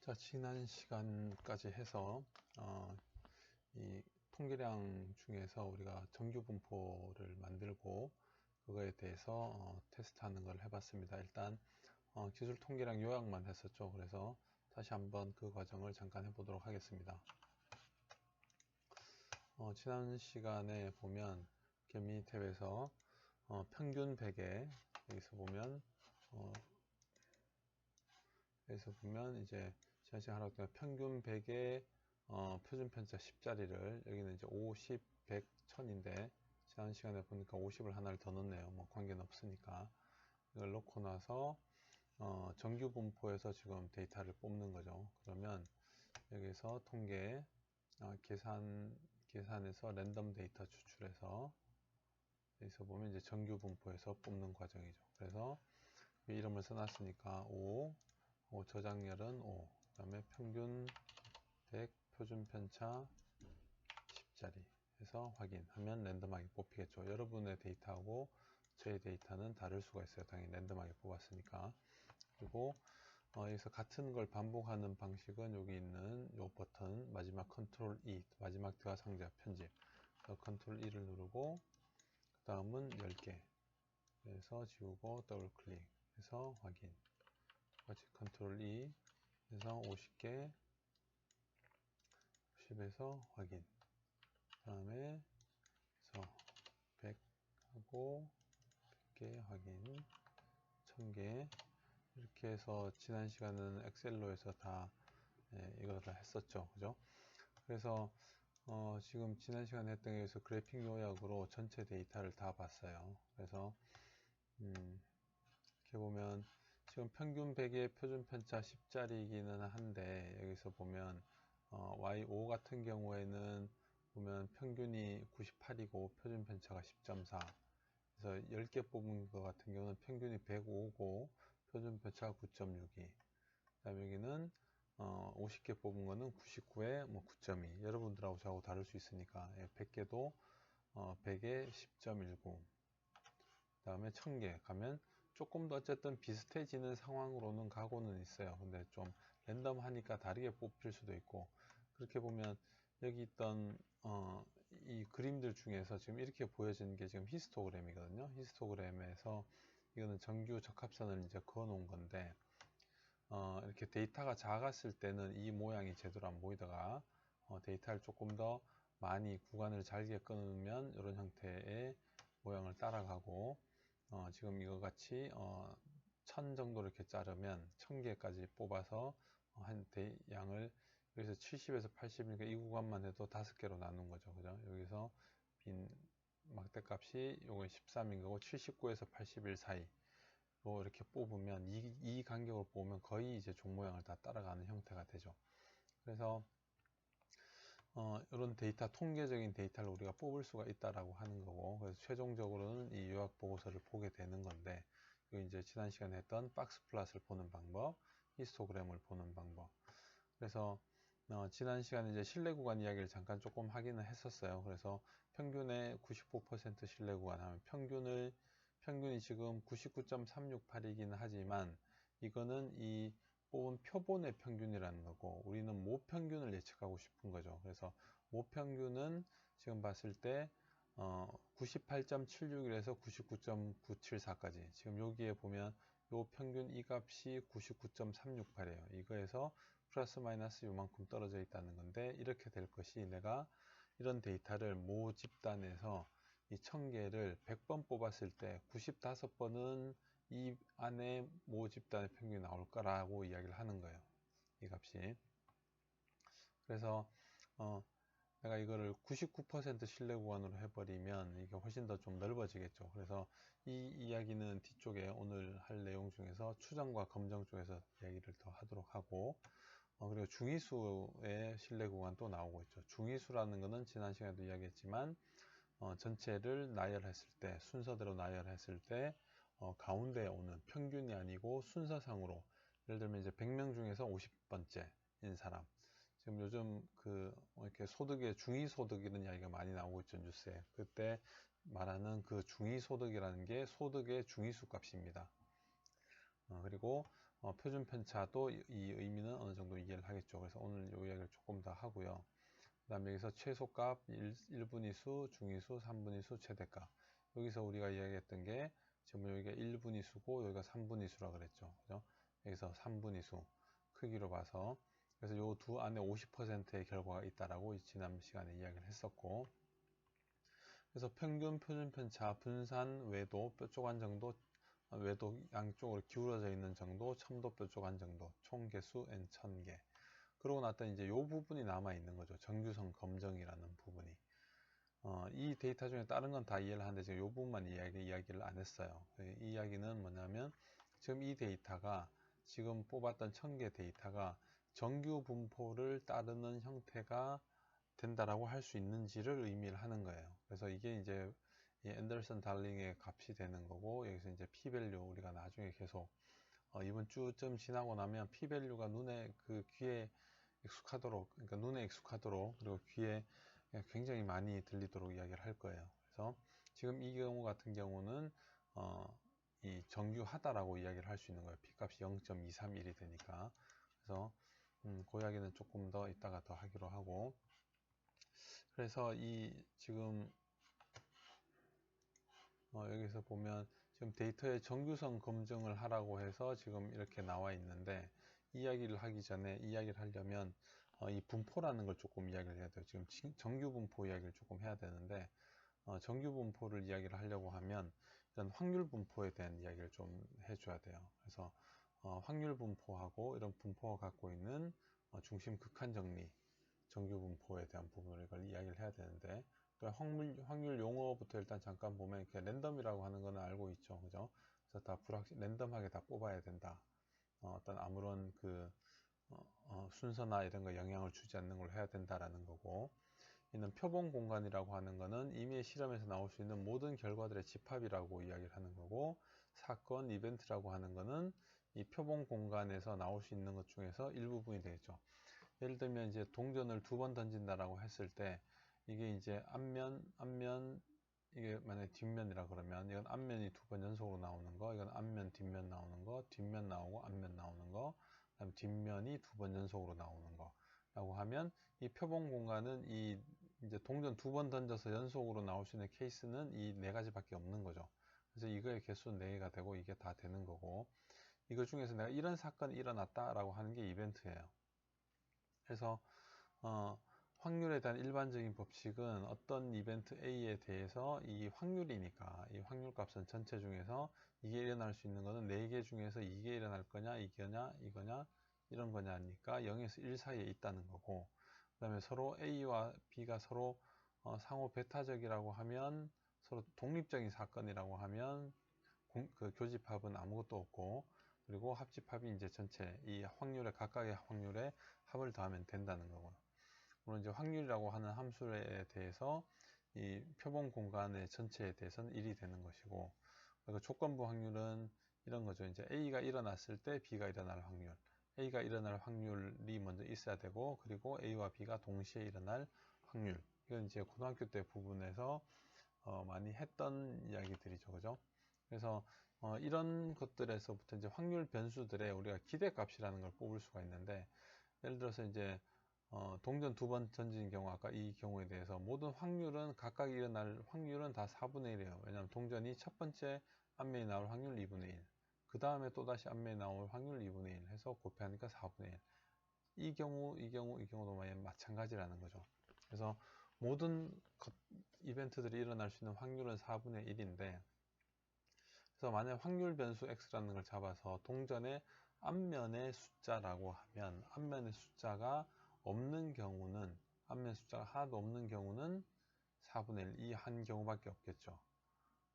자, 지난 시간까지 해서 이 통계량 중에서 우리가 정규 분포를 만들고 그거에 대해서 테스트하는 걸 해봤습니다. 일단 기술 통계량 요약만 했었죠. 그래서 다시 한번 그 과정을 잠깐 해보도록 하겠습니다. 지난 시간에 보면 개미 탭에서 평균 100에 여기서 보면 이제 지난 시간 하라고 했던 평균 100의 표준 편차 10자리를 여기는 이제 50, 100, 1000인데 지난 시간에 보니까 50을 하나를 더 넣었네요. 뭐 관계는 없으니까 이걸 넣고 나서 정규 분포에서 지금 데이터를 뽑는 거죠. 그러면 여기서 통계 계산해서 랜덤 데이터 추출해서 여기서 보면 이제 정규 분포에서 뽑는 과정이죠. 그래서 이름을 써놨으니까 5 저장열은 5, 그 다음에 평균 100 표준 편차 10자리 해서 확인하면 랜덤하게 뽑히겠죠. 여러분의 데이터하고 저의 데이터는 다를 수가 있어요. 당연히 랜덤하게 뽑았으니까. 그리고 여기서 같은 걸 반복하는 방식은 여기 있는 이 버튼 마지막 컨트롤 E, 마지막 드가 상자 편집. 컨트롤 E를 누르고 그 다음은 10개 그래서 지우고 더블 클릭해서 확인. 같이 컨트롤 E 해서 50개 10에서 확인. 그 다음에 100 하고 100개 확인, 1000개 이렇게 해서 지난 시간은 엑셀로 해서 다 이거 다 했었죠. 그죠? 그래서 지금 지난 시간에 했던 거에서 그래픽 요약으로 전체 데이터를 다 봤어요. 그래서 이렇게 보면 지금 평균 100의 표준 편차 10자리이기는 한데 여기서 보면 Y5 같은 경우에는 보면 평균이 98이고 표준 편차가 10.4. 그래서 10개 뽑은 것 같은 경우는 평균이 105고 표준 편차가 9.62. 그 다음에 여기는 50개 뽑은 거는 99에 뭐 9.2. 여러분들하고 저하고 다를 수 있으니까 100개도 100에 10.19. 그 다음에 1000개 가면 조금 더 어쨌든 비슷해지는 상황으로는 가고는 있어요. 근데 좀 랜덤하니까 다르게 뽑힐 수도 있고, 그렇게 보면 여기 있던 이 그림들 중에서 지금 이렇게 보여지는 게 지금 히스토그램이거든요. 히스토그램에서 이거는 정규 적합선을 이제 그어 놓은 건데 이렇게 데이터가 작았을 때는 이 모양이 제대로 안 보이다가 데이터를 조금 더 많이 구간을 잘게 끊으면 이런 형태의 모양을 따라가고 지금 이거 같이 1000 정도 이렇게 자르면 1000개까지 뽑아서 양을 여기서 70에서 80이니까 이 구간만 해도 5개로 나눈 거죠. 그죠? 여기서 빈 막대 값이 요거 13인 거고 79에서 81 사이 이렇게 뽑으면 이 간격으로 뽑으면 거의 이제 종 모양을 다 따라가는 형태가 되죠. 그래서 이런 데이터, 통계적인 데이터를 우리가 뽑을 수가 있다라고 하는 거고, 그래서 최종적으로는 이 요약 보고서를 보게 되는 건데, 이거 이제 지난 시간에 했던 박스 플롯을 보는 방법, 히스토그램을 보는 방법. 그래서 지난 시간에 이제 신뢰 구간 이야기를 잠깐 조금 하기는 했었어요. 그래서 평균의 99% 신뢰 구간 하면 평균이 지금 99.368이긴 하지만 이거는 이 뽑은 표본의 평균이라는 거고 우리는 모평균을 예측하고 싶은 거죠. 그래서 모평균은 지금 봤을 때 98.761에서 99.974까지 지금 여기에 보면 요 평균 이 값이 99.368이에요. 이거에서 플러스 마이너스 요만큼 떨어져 있다는 건데 이렇게 될 것이 내가 이런 데이터를 모 집단에서 이 1000개를 100번 뽑았을 때 95번은 이 안에 모 집단의 평균이 나올 거라고 이야기를 하는 거예요. 이 값이. 그래서 내가 이거를 99% 신뢰 구간으로 해버리면 이게 훨씬 더 좀 넓어지겠죠. 그래서 이 이야기는 뒤쪽에 오늘 할 내용 중에서 추정과 검정 쪽에서 이야기를 더 하도록 하고 그리고 중위수의 신뢰 구간 또 나오고 있죠. 중위수라는 것은 지난 시간에도 이야기했지만 전체를 나열했을 때 순서대로 나열했을 때 가운데 오는 평균이 아니고 순서상으로 예를 들면 이제 100명 중에서 50번째인 사람 지금 요즘 이렇게 소득의 중위소득이라는 이야기가 많이 나오고 있죠 뉴스에. 그때 말하는 그 중위소득이라는 게 소득의 중위수 값입니다. 그리고 표준 편차도 이 의미는 어느 정도 이해를 하겠죠. 그래서 오늘 이 이야기를 조금 더 하고요. 그 다음에 여기서 최소값, 1분위수, 중위수, 3분위수, 최대값. 여기서 우리가 이야기했던 게 지금 여기가 1분위수고 여기가 3분위수라 그랬죠. 그죠? 여기서 3분위수 크기로 봐서 그래서 요 두 안에 50%의 결과가 있다라고 지난 시간에 이야기를 했었고, 그래서 평균 표준 편차 분산 외도 뾰족한 정도, 외도 양쪽으로 기울어져 있는 정도, 첨도 뾰족한 정도, 총 개수 n 1000개. 그러고 났더니 이제 요 부분이 남아 있는 거죠. 정규성 검정이라는 부분이. 이 데이터 중에 다른 건 다 이해를 하는데 지금 요 부분만 이야기를 안 했어요. 이 이야기는 뭐냐면 지금 이 데이터가 지금 뽑았던 1000개 데이터가 정규 분포를 따르는 형태가 된다라고 할 수 있는지를 의미를 하는 거예요. 그래서 이게 이제 이 앤더슨 달링의 값이 되는 거고, 여기서 이제 p-밸류 우리가 나중에 계속 이번 주쯤 지나고 나면 p-밸류가 눈에 귀에 익숙하도록, 그러니까 눈에 익숙하도록, 그리고 귀에 굉장히 많이 들리도록 이야기를 할 거예요. 그래서 지금 이 경우 같은 경우는 이 정규하다라고 이야기를 할 수 있는 거예요. p-값이 0.231이 되니까. 그래서 그 이야기는 조금 더 이따가 더 하기로 하고, 그래서 이 지금 여기서 보면 지금 데이터의 정규성 검증을 하라고 해서 지금 이렇게 나와 있는데, 이야기를 하기 전에 이야기를 하려면 이 분포라는 걸 조금 이야기를 해야 돼요. 지금 정규 분포 이야기를 조금 해야 되는데, 정규 분포를 이야기를 하려고 하면 이런 확률 분포에 대한 이야기를 좀 해줘야 돼요. 그래서 확률 분포하고 이런 분포가 갖고 있는 중심 극한 정리, 정규 분포에 대한 부분을 이걸 이야기를 해야 되는데, 그러니까 확률 용어부터 일단 잠깐 보면 이렇게 랜덤이라고 하는 거는 알고 있죠, 그죠? 그래서 다 랜덤하게 다 뽑아야 된다. 어떤 아무런 순서나 이런 거 영향을 주지 않는 걸 해야 된다라는 거고, 이는 표본 공간이라고 하는 거는 이미 실험에서 나올 수 있는 모든 결과들의 집합이라고 이야기를 하는 거고, 사건, 이벤트라고 하는 거는 이 표본 공간에서 나올 수 있는 것 중에서 일부분이 되겠죠. 예를 들면 이제 동전을 2번 던진다라고 했을 때 이게 이제 앞면 이게 만약에 뒷면이라 그러면 이건 앞면이 2번 연속으로 나오는 거, 이건 앞면 뒷면 나오는 거, 뒷면 나오고 앞면 나오는 거, 그다음 뒷면이 2번 연속으로 나오는 거 라고 하면 이 표본 공간은 이 이제 동전 2번 던져서 연속으로 나올 수 있는 케이스는 이 4가지밖에 없는 거죠. 그래서 이거의 개수는 4개가 되고 이게 다 되는 거고, 이거 중에서 내가 이런 사건이 일어났다 라고 하는 게 이벤트예요. 그래서 확률에 대한 일반적인 법칙은 어떤 이벤트 A에 대해서 이 확률이니까 이 확률 값은 전체 중에서 이게 일어날 수 있는 거는 4개 중에서 이게 일어날 거냐, 이거냐, 이거냐, 이런 거냐니까 0에서 1 사이에 있다는 거고, 그 다음에 서로 A와 B가 서로 상호 배타적이라고 하면, 서로 독립적인 사건이라고 하면 그 교집합은 아무것도 없고, 그리고 합집합이 이제 전체 이 확률의 각각의 확률에 합을 더하면 된다는 거고요. 물론 이제 확률이라고 하는 함수에 대해서 이 표본 공간의 전체에 대해서는 1이 되는 것이고, 그리고 조건부 확률은 이런 거죠. 이제 A가 일어났을 때 B가 일어날 확률, A가 일어날 확률이 먼저 있어야 되고, 그리고 A와 B가 동시에 일어날 확률. 이건 이제 고등학교 때 부분에서 많이 했던 이야기들이죠, 그죠? 그래서 이런 것들에서부터 이제 확률 변수들의 우리가 기대값이라는 걸 뽑을 수가 있는데, 예를 들어서 이제 동전 2번 던진 경우, 아까 이 경우에 대해서 모든 확률은 각각 일어날 확률은 다 4분의 1이에요. 왜냐하면 동전이 첫 번째 앞면이 나올 확률 2분의 1, 그 다음에 또다시 앞면이 나올 확률 2분의 1 해서 곱하니까 4분의 1. 이 경우도 마찬가지라는 거죠. 그래서 모든 이벤트들이 일어날 수 있는 확률은 4분의 1인데, 그래서 만약 확률 변수 x라는 걸 잡아서 동전의 앞면의 숫자라고 하면, 앞면의 숫자가 없는 경우는, 앞면 숫자가 하나도 없는 경우는 4분의 1, 이 한 경우밖에 없겠죠.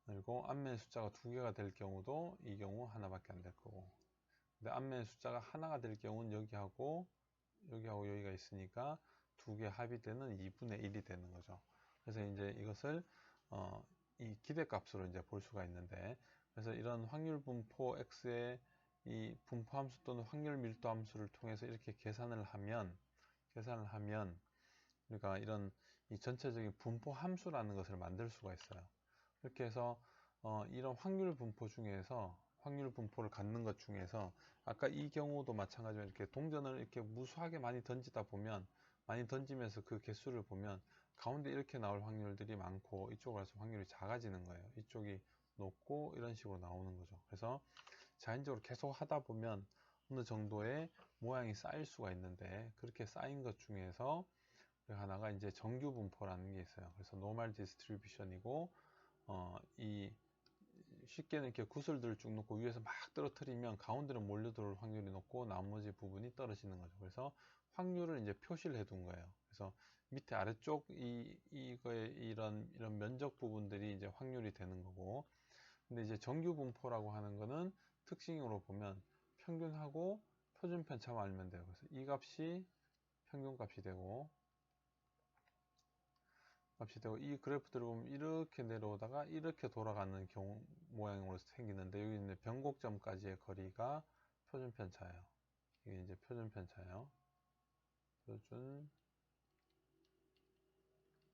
그리고 앞면 숫자가 2개가 될 경우도 이 경우 하나밖에 안 될 거고, 근데 앞면 숫자가 하나가 될 경우는 여기하고 여기가 있으니까 2개 합이 되는 2분의 1이 되는 거죠. 그래서 이제 이것을 이 기대값으로 이제 볼 수가 있는데, 그래서 이런 확률 분포 x의 이 분포 함수 또는 확률 밀도 함수를 통해서 이렇게 계산을 하면 우리가 이런 이 전체적인 분포 함수라는 것을 만들 수가 있어요. 이렇게 해서 이런 확률 분포 중에서 확률 분포를 갖는 것 중에서 아까 이 경우도 마찬가지로 이렇게 동전을 이렇게 무수하게 많이 던지다 보면 많이 던지면서 그 개수를 보면 가운데 이렇게 나올 확률들이 많고 이쪽으로 와서 확률이 작아지는 거예요. 이쪽이 높고 이런 식으로 나오는 거죠. 그래서 자연적으로 계속 하다 보면 어느 정도의 모양이 쌓일 수가 있는데 그렇게 쌓인 것 중에서 하나가 이제 정규 분포라는 게 있어요. 그래서 노멀 디스트리뷰션이고 이 쉽게는 이렇게 구슬들을 쭉 놓고 위에서 막 떨어뜨리면 가운데로 몰려들어올 확률이 높고 나머지 부분이 떨어지는 거죠. 그래서 확률을 이제 표시를 해둔 거예요. 그래서 밑에 아래쪽 이거의 이런 면적 부분들이 이제 확률이 되는 거고, 근데 이제 정규 분포라고 하는 거는 특징으로 보면 평균하고 표준 편차만 알면 돼요. 그래서 이 값이 평균 값이 되고 이 그래프들을 보면 이렇게 내려오다가 이렇게 돌아가는 경우 모양으로 생기는데 여기 있는 변곡점까지의 거리가 표준 편차예요. 이게 이제 표준 편차예요. 표준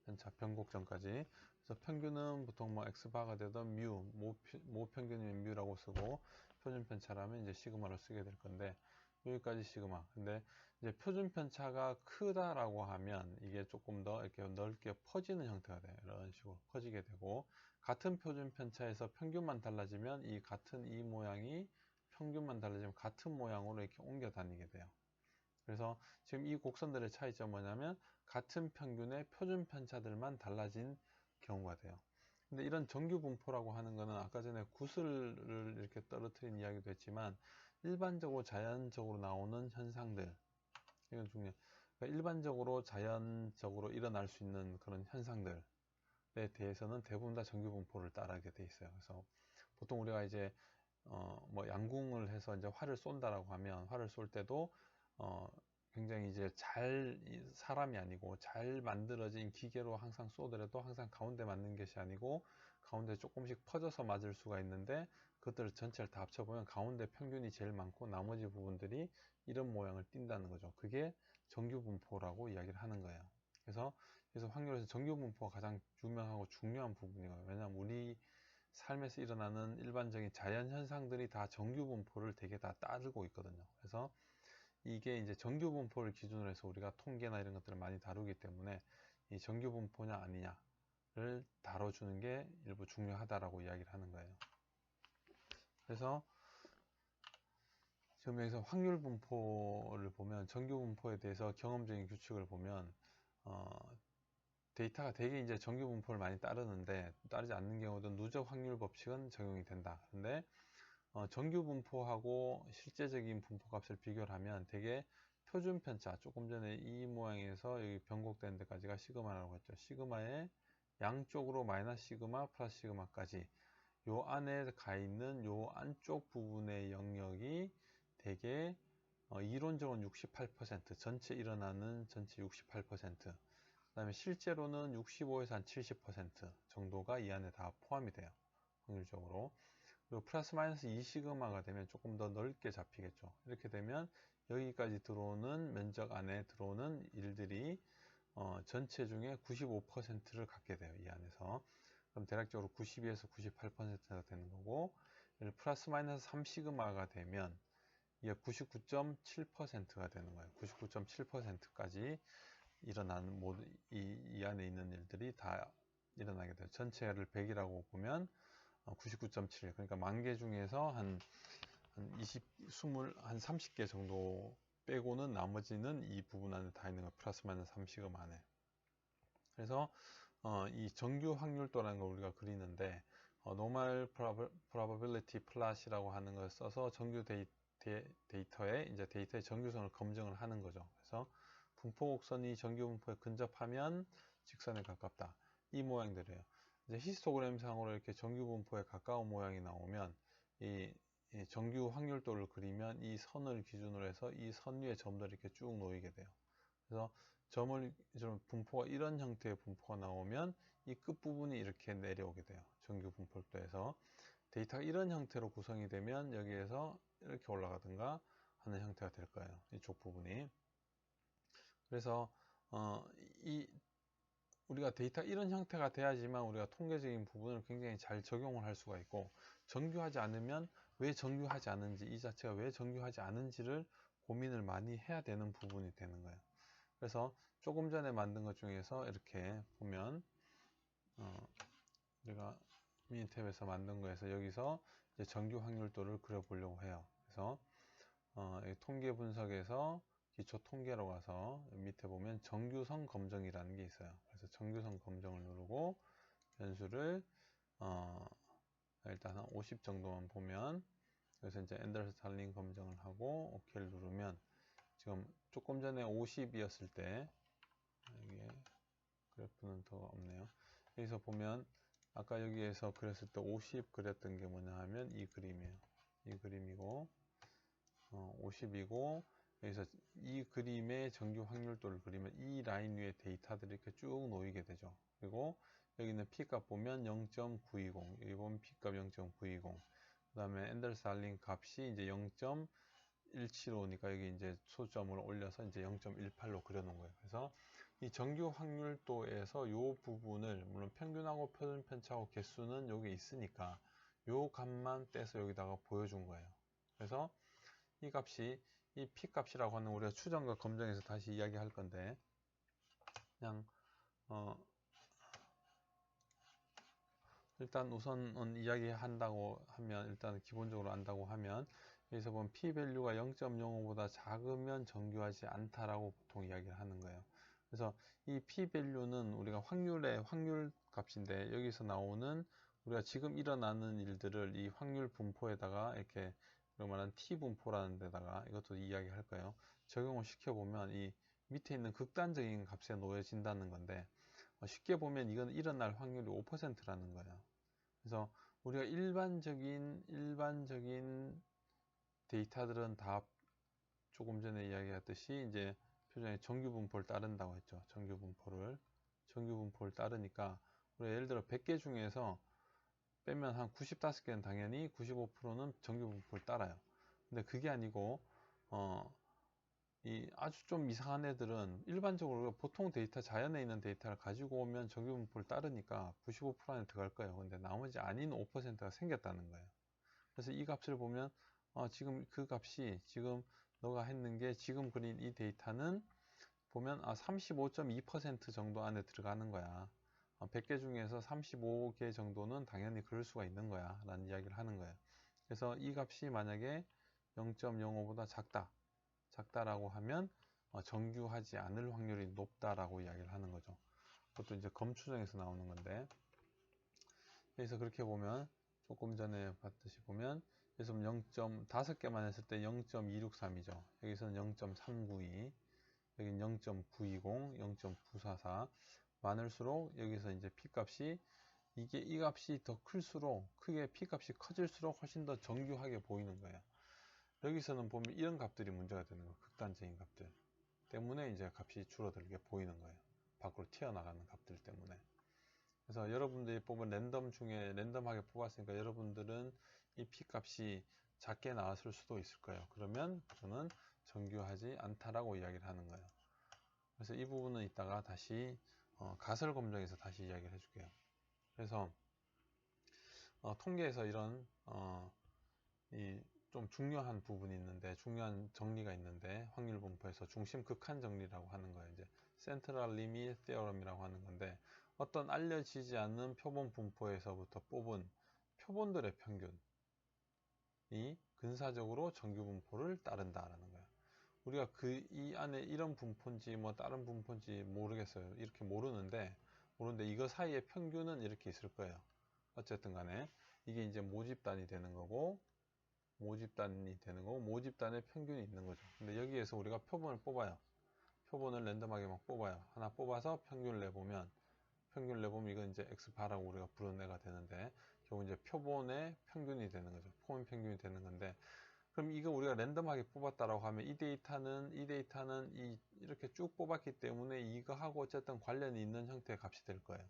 편차 변곡점까지. 그래서 평균은 보통 뭐 x바가 되던 모 평균이면 뮤라고 쓰고 표준 편차라면 이제 시그마로 쓰게 될 건데 여기까지 시그마. 근데 이제 표준 편차가 크다라고 하면 이게 조금 더 이렇게 넓게 퍼지는 형태가 돼요. 이런 식으로 퍼지게 되고 같은 표준 편차에서 평균만 달라지면 이 같은 이 모양이 평균만 달라지면 같은 모양으로 이렇게 옮겨 다니게 돼요. 그래서 지금 이 곡선들의 차이점은 뭐냐면 같은 평균의 표준 편차들만 달라진 경우가 돼요. 근데 이런 정규 분포라고 하는 거는 아까 전에 구슬을 이렇게 떨어뜨린 이야기도 했지만 일반적으로 자연적으로 나오는 현상들, 이건 중요해요. 그러니까 일반적으로 자연적으로 일어날 수 있는 그런 현상들에 대해서는 대부분 다 정규 분포를 따르게 돼 있어요. 그래서 보통 우리가 이제 뭐 양궁을 해서 이제 활을 쏜다라고 하면 활을 쏠 때도 굉장히 이제 사람이 아니고 잘 만들어진 기계로 항상 쏘더라도 항상 가운데 맞는 것이 아니고 가운데 조금씩 퍼져서 맞을 수가 있는데 그것들을 전체를 다 합쳐보면 가운데 평균이 제일 많고 나머지 부분들이 이런 모양을 띈다는 거죠. 그게 정규분포라고 이야기를 하는 거예요. 그래서 확률에서 정규분포가 가장 유명하고 중요한 부분이에요. 왜냐하면 우리 삶에서 일어나는 일반적인 자연 현상들이 다 정규 분포를 되게 다 따르고 있거든요. 그래서 이게 이제 정규 분포를 기준으로 해서 우리가 통계나 이런 것들을 많이 다루기 때문에 이 정규 분포냐 아니냐를 다뤄주는 게 일부 중요하다라고 이야기를 하는 거예요. 그래서 지금 여기서 확률 분포를 보면 정규 분포에 대해서 경험적인 규칙을 보면 데이터가 되게 이제 정규 분포를 많이 따르는데 따르지 않는 경우도 누적 확률 법칙은 적용이 된다. 근데 정규 분포하고 실제적인 분포 값을 비교를 하면 되게 표준 편차, 조금 전에 이 모양에서 여기 변곡된 데까지가 시그마라고 했죠. 시그마의 양쪽으로 마이너스 시그마 플러스 시그마까지 요 안에 가 있는 요 안쪽 부분의 영역이 되게 이론적으로는 68%, 전체 일어나는 전체 68%, 그 다음에 실제로는 65에서 한 70% 정도가 이 안에 다 포함이 돼요. 확률적으로. 그리고 플러스 마이너스 2시그마가 되면 조금 더 넓게 잡히겠죠. 이렇게 되면 여기까지 들어오는 면적 안에 들어오는 일들이 전체 중에 95%를 갖게 돼요. 이 안에서. 그럼 대략적으로 92에서 98%가 되는 거고 플러스 마이너스 3시그마가 되면 이게 99.7%가 되는 거예요. 99.7%까지 일어나는 모든 이 안에 있는 일들이 다 일어나게 돼요. 전체를 100이라고 보면 99.7 그러니까 10,000개 중에서 한 30개 정도 빼고는 나머지는 이 부분 안에 다 있는 거예요. 플러스 마이너스 3시금 안에. 그래서 이 정규 확률도라는 걸 우리가 그리는데 normal probability plot이라고 하는 걸 써서 정규 데이터에 이제 데이터의 정규성을 검증을 하는 거죠. 그래서 분포 곡선이 정규 분포에 근접하면 직선에 가깝다. 이 모양들이에요. 이제 히스토그램 상으로 이렇게 정규 분포에 가까운 모양이 나오면 이 정규 확률도를 그리면 이 선을 기준으로 해서 이 선 위에 점들이 이렇게 쭉 놓이게 돼요. 그래서 분포가 이런 형태의 분포가 나오면 이 끝부분이 이렇게 내려오게 돼요. 정규 분포도에서 데이터가 이런 형태로 구성이 되면 여기에서 이렇게 올라가든가 하는 형태가 될 거예요. 이쪽 부분이. 그래서 우리가 데이터 이런 형태가 돼야지만 우리가 통계적인 부분을 굉장히 잘 적용을 할 수가 있고 정교하지 않으면 왜 정규하지 않은지, 이 자체가 왜 정규하지 않은지를 고민을 많이 해야 되는 부분이 되는 거예요. 그래서 조금 전에 만든 것 중에서 이렇게 보면 우리가 미니 탭에서 만든 거에서 여기서 이제 정규 확률도를 그려보려고 해요. 그래서 여기 통계 분석에서 기초 통계로 가서 밑에 보면 정규성 검정이라는 게 있어요. 그래서 정규성 검정을 누르고 변수를 일단 한 50 정도만 보면, 그래서 이제 앤더슨 달링 검정을 하고 OK를 누르면 지금 조금 전에 50이었을 때, 이게 그래프는 더 없네요. 여기서 보면 아까 여기에서 그렸을 때 50 그렸던 게 뭐냐 하면 이 그림이에요. 이 그림이고 50이고, 여기서 이 그림의 정규 확률도를 그리면 이 라인 위에 데이터들이 이렇게 쭉 놓이게 되죠. 그리고 여기는 P값 보면 0.920, 여기 보면 P값 0.920, 그 다음에 앤더슨 달링 값이 이제 0.175니까 여기 이제 소점을 올려서 이제 0.18로 그려놓은 거예요. 그래서 이 정규 확률도에서 이 부분을, 물론 평균하고 표준 편차하고 개수는 여기 있으니까 이 값만 떼서 여기다가 보여준 거예요. 그래서 이 값이, 이 P 값이라고 하는, 우리가 추정과 검정에서 다시 이야기할 건데, 그냥 일단 우선은 이야기한다고 하면, 일단 기본적으로 안다고 하면, 여기서 보면 p-밸류가 0.05보다 작으면 정규하지 않다라고 보통 이야기를 하는 거예요. 그래서 이 p-밸류는 우리가 확률 값인데, 여기서 나오는 우리가 지금 일어나는 일들을 이 확률 분포에다가 이렇게 말하는 t 분포라는 데다가 이것도 이야기할 거예요. 적용을 시켜보면 이 밑에 있는 극단적인 값에 놓여진다는 건데, 쉽게 보면 이건 일어날 확률이 5%라는 거예요. 그래서 우리가 일반적인 데이터들은 다 조금 전에 이야기했듯이 이제 표준의 정규 분포를 따른다고 했죠. 정규 분포를 따르니까 우리가 예를 들어 100개 중에서 빼면 한 95개는 당연히, 95%는 정규 분포를 따라요. 근데 그게 아니고 이 아주 좀 이상한 애들은 일반적으로 보통 데이터, 자연에 있는 데이터를 가지고 오면 정규 분포를 따르니까 95% 안에 들어갈 거예요. 근데 나머지 아닌 5%가 생겼다는 거예요. 그래서 이 값을 보면 지금 그 값이, 지금 너가 했는 게, 지금 그린 이 데이터는 보면 35.2% 정도 안에 들어가는 거야. 100개 중에서 35개 정도는 당연히 그럴 수가 있는 거야 라는 이야기를 하는 거예요. 그래서 이 값이 만약에 0.05보다 작다라고 하면 정규하지 않을 확률이 높다라고 이야기를 하는 거죠. 그것도 이제 검추정에서 나오는 건데, 그래서 그렇게 보면 조금 전에 봤듯이 보면, 여기서 5개만 했을 때 0.263이죠. 여기서는 0.392, 여기는 0.920, 0.944 많을수록 여기서 이제 P값이, 이 값이 더 클수록, 크게 P값이 커질수록 훨씬 더 정교하게 보이는 거예요. 여기서는 보면 이런 값들이 문제가 되는 거예요. 극단적인 값들 때문에 이제 값이 줄어들게 보이는 거예요. 밖으로 튀어나가는 값들 때문에. 그래서 여러분들이 뽑은 랜덤 중에 랜덤하게 뽑았으니까 여러분들은 이 P값이 작게 나왔을 수도 있을 거예요. 그러면 그거는 정규하지 않다라고 이야기를 하는 거예요. 그래서 이 부분은 이따가 다시 가설 검정에서 다시 이야기를 해줄게요. 그래서 통계에서 이런 이 좀 중요한 부분이 있는데, 중요한 정리가 있는데, 확률 분포에서 중심 극한 정리라고 하는 거예요. 이제 센트럴 리밋 테어럼이라고 하는 건데, 어떤 알려지지 않는 표본 분포에서부터 뽑은 표본들의 평균이 근사적으로 정규 분포를 따른다라는 거예요. 우리가 이 안에 이런 분포인지 뭐 다른 분포인지 모르겠어요. 이렇게 모르는데 이거 사이에 평균은 이렇게 있을 거예요. 어쨌든 간에 이게 이제 모집단이 되는 거고, 모집단의 평균이 있는 거죠. 근데 여기에서 우리가 표본을 뽑아요. 표본을 랜덤하게 막 뽑아요. 하나 뽑아서 평균을 내보면 이건 이제 X바라고 우리가 부르는 애가 되는데, 결국 이제 표본의 평균이 되는 거죠. 표본 평균이 되는 건데, 그럼 이거 우리가 랜덤하게 뽑았다라고 하면 이 데이터는 이렇게 쭉 뽑았기 때문에 이거하고 어쨌든 관련이 있는 형태의 값이 될 거예요.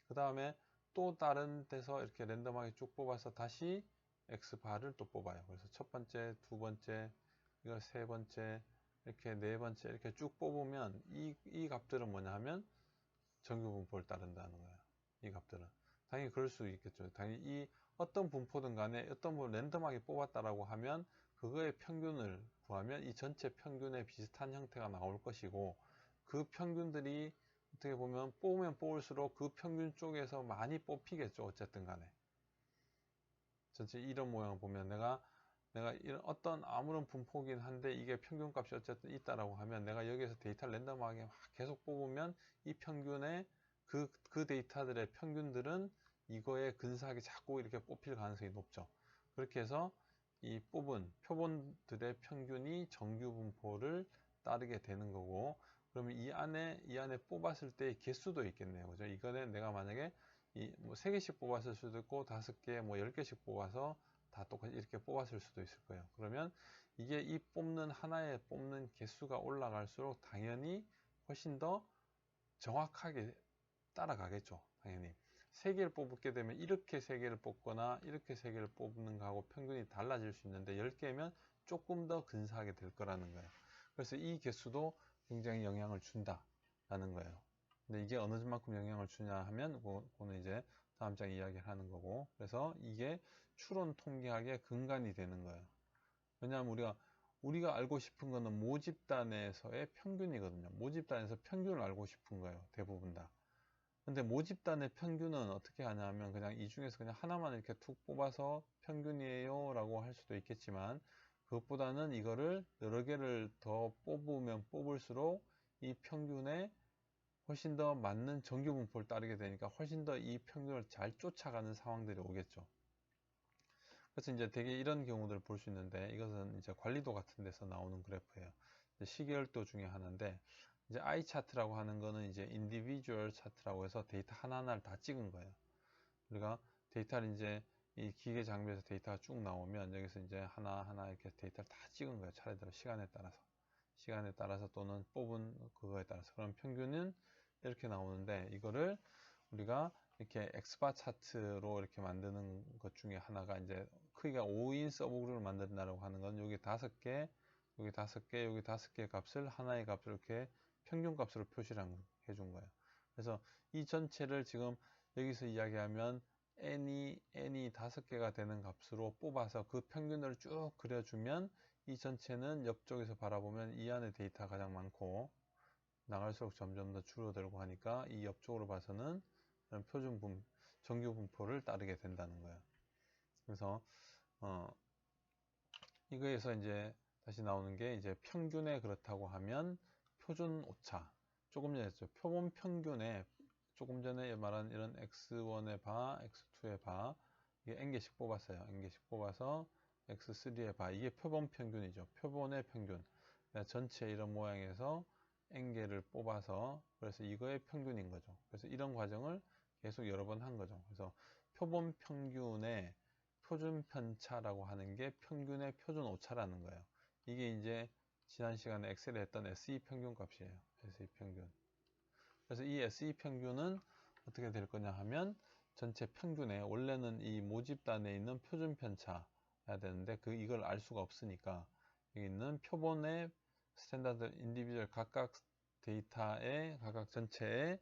그 다음에 또 다른 데서 이렇게 랜덤하게 쭉 뽑아서 다시 X바를 또 뽑아요. 그래서 첫 번째, 두 번째, 이거 세 번째, 이렇게 네 번째 이렇게 쭉 뽑으면 이 값들은 뭐냐 하면 정규 분포를 따른다는 거예요. 이 값들은 당연히 그럴 수 있겠죠. 당연히 이 어떤 분포든 간에 어떤 분을 랜덤하게 뽑았다라고 하면 그거의 평균을 구하면 이 전체 평균에 비슷한 형태가 나올 것이고, 그 평균들이 어떻게 보면 뽑으면 뽑을수록 그 평균 쪽에서 많이 뽑히겠죠. 어쨌든 간에 전체 이런 모양을 보면 내가 이런 어떤 아무런 분포긴 한데 이게 평균값이 어쨌든 있다라고 하면 내가 여기에서 데이터를 랜덤하게 막 계속 뽑으면 이 평균에 그 데이터들의 평균들은 이거에 근사하게 자꾸 이렇게 뽑힐 가능성이 높죠. 그렇게 해서 이 뽑은 표본들의 평균이 정규 분포를 따르게 되는 거고, 그러면 이 안에 뽑았을 때의 개수도 있겠네요. 그죠? 이거는 내가 만약에 뭐 3개씩 뽑았을 수도 있고 5개, 뭐 10개씩 뽑아서 다 똑같이 이렇게 뽑았을 수도 있을 거예요. 그러면 이게 이 하나에 뽑는 개수가 올라갈수록 당연히 훨씬 더 정확하게 따라가겠죠. 당연히 3개를 뽑게 되면 이렇게 3개를 뽑거나 이렇게 3개를 뽑는 거하고 평균이 달라질 수 있는데 10개면 조금 더 근사하게 될 거라는 거예요. 그래서 이 개수도 굉장히 영향을 준다라는 거예요. 근데 이게 어느 만큼 영향을 주냐 하면 그거는 이제 다음 장에 이야기를 하는 거고, 그래서 이게 추론 통계학의 근간이 되는 거예요. 왜냐하면 우리가 알고 싶은 거는 모집단에서의 평균이거든요. 모집단에서 평균을 알고 싶은 거예요. 대부분 다. 근데 모집단의 평균은 어떻게 하냐면 그냥 이 중에서 그냥 하나만 이렇게 툭 뽑아서 평균이에요 라고 할 수도 있겠지만, 그것보다는 이거를 여러 개를 더 뽑으면 뽑을수록 이 평균에 훨씬 더 맞는 정규 분포를 따르게 되니까 훨씬 더 이 평균을 잘 쫓아가는 상황들이 오겠죠. 그래서 이제 되게 이런 경우들을 볼 수 있는데, 이것은 이제 관리도 같은 데서 나오는 그래프예요. 시계열도 중에 하나인데, 이제 I 차트라고 하는 거는 이제 인디비주얼 차트라고 해서 데이터 하나하나를 다 찍은 거예요. 우리가 데이터를 이제 이 기계 장비에서 데이터가 쭉 나오면 여기서 이제 하나하나 이렇게 데이터를 다 찍은 거예요. 차례대로 시간에 따라서 또는 뽑은 그거에 따라서. 그럼 평균은 이렇게 나오는데, 이거를 우리가 이렇게 엑스바 차트로 이렇게 만드는 것 중에 하나가 이제 크기가 5인 서브그룹을 만든다고 하는 건 여기 5개, 여기 5개, 여기 5개 값을 하나의 값을 이렇게 평균 값으로 표시를 해준 거예요. 그래서 이 전체를 지금 여기서 이야기하면 n이 5개가 되는 값으로 뽑아서 그 평균을 쭉 그려주면 이 전체는 옆쪽에서 바라보면 이 안에 데이터가 가장 많고 나갈수록 점점 더 줄어들고 하니까 이 옆쪽으로 봐서는 정규 분포를 따르게 된다는 거예요. 그래서 이거에서 이제 다시 나오는 게 이제 평균에 그렇다고 하면 표준 오차. 조금 전에 했죠. 표본 평균에 조금 전에 말한 이런 x1의 바, x2의 바, 이게 n개씩 뽑았어요. n개씩 뽑아서 x3의 바, 이게 표본 평균이죠. 표본의 평균. 그러니까 전체 이런 모양에서 n개를 뽑아서, 그래서 이거의 평균인 거죠. 그래서 이런 과정을 계속 여러 번 한 거죠. 그래서 표본 평균의 표준 편차라고 하는 게 평균의 표준 오차라는 거예요. 이게 이제 지난 시간에 엑셀에 했던 SE 평균 값이에요. SE 평균. 그래서 이 SE 평균은 어떻게 될 거냐 하면 전체 평균에, 원래는 이 모집단에 있는 표준 편차야 되는데 이걸 알 수가 없으니까 여기 있는 표본의 스탠다드 인디비주얼 각각 데이터의 전체의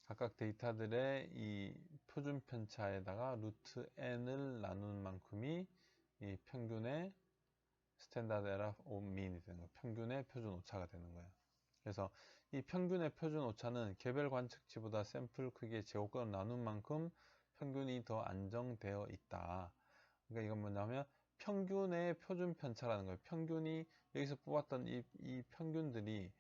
각각 데이터들의 이 표준 편차에다가 루트 n을 나누는 만큼이 이 평균의 스탠다드 에러 오브 민이 되는 거예요. 평균의 표준 오차가 되는 거예요. 그래서 이 평균의 표준 오차는 개별 관측치보다 샘플 크기의 제곱근을 나눈 만큼 평균이 더 안정되어 있다. 그러니까 이건 뭐냐면 평균의 표준 편차라는 거예요. 평균이 여기서 뽑았던 이 평균들이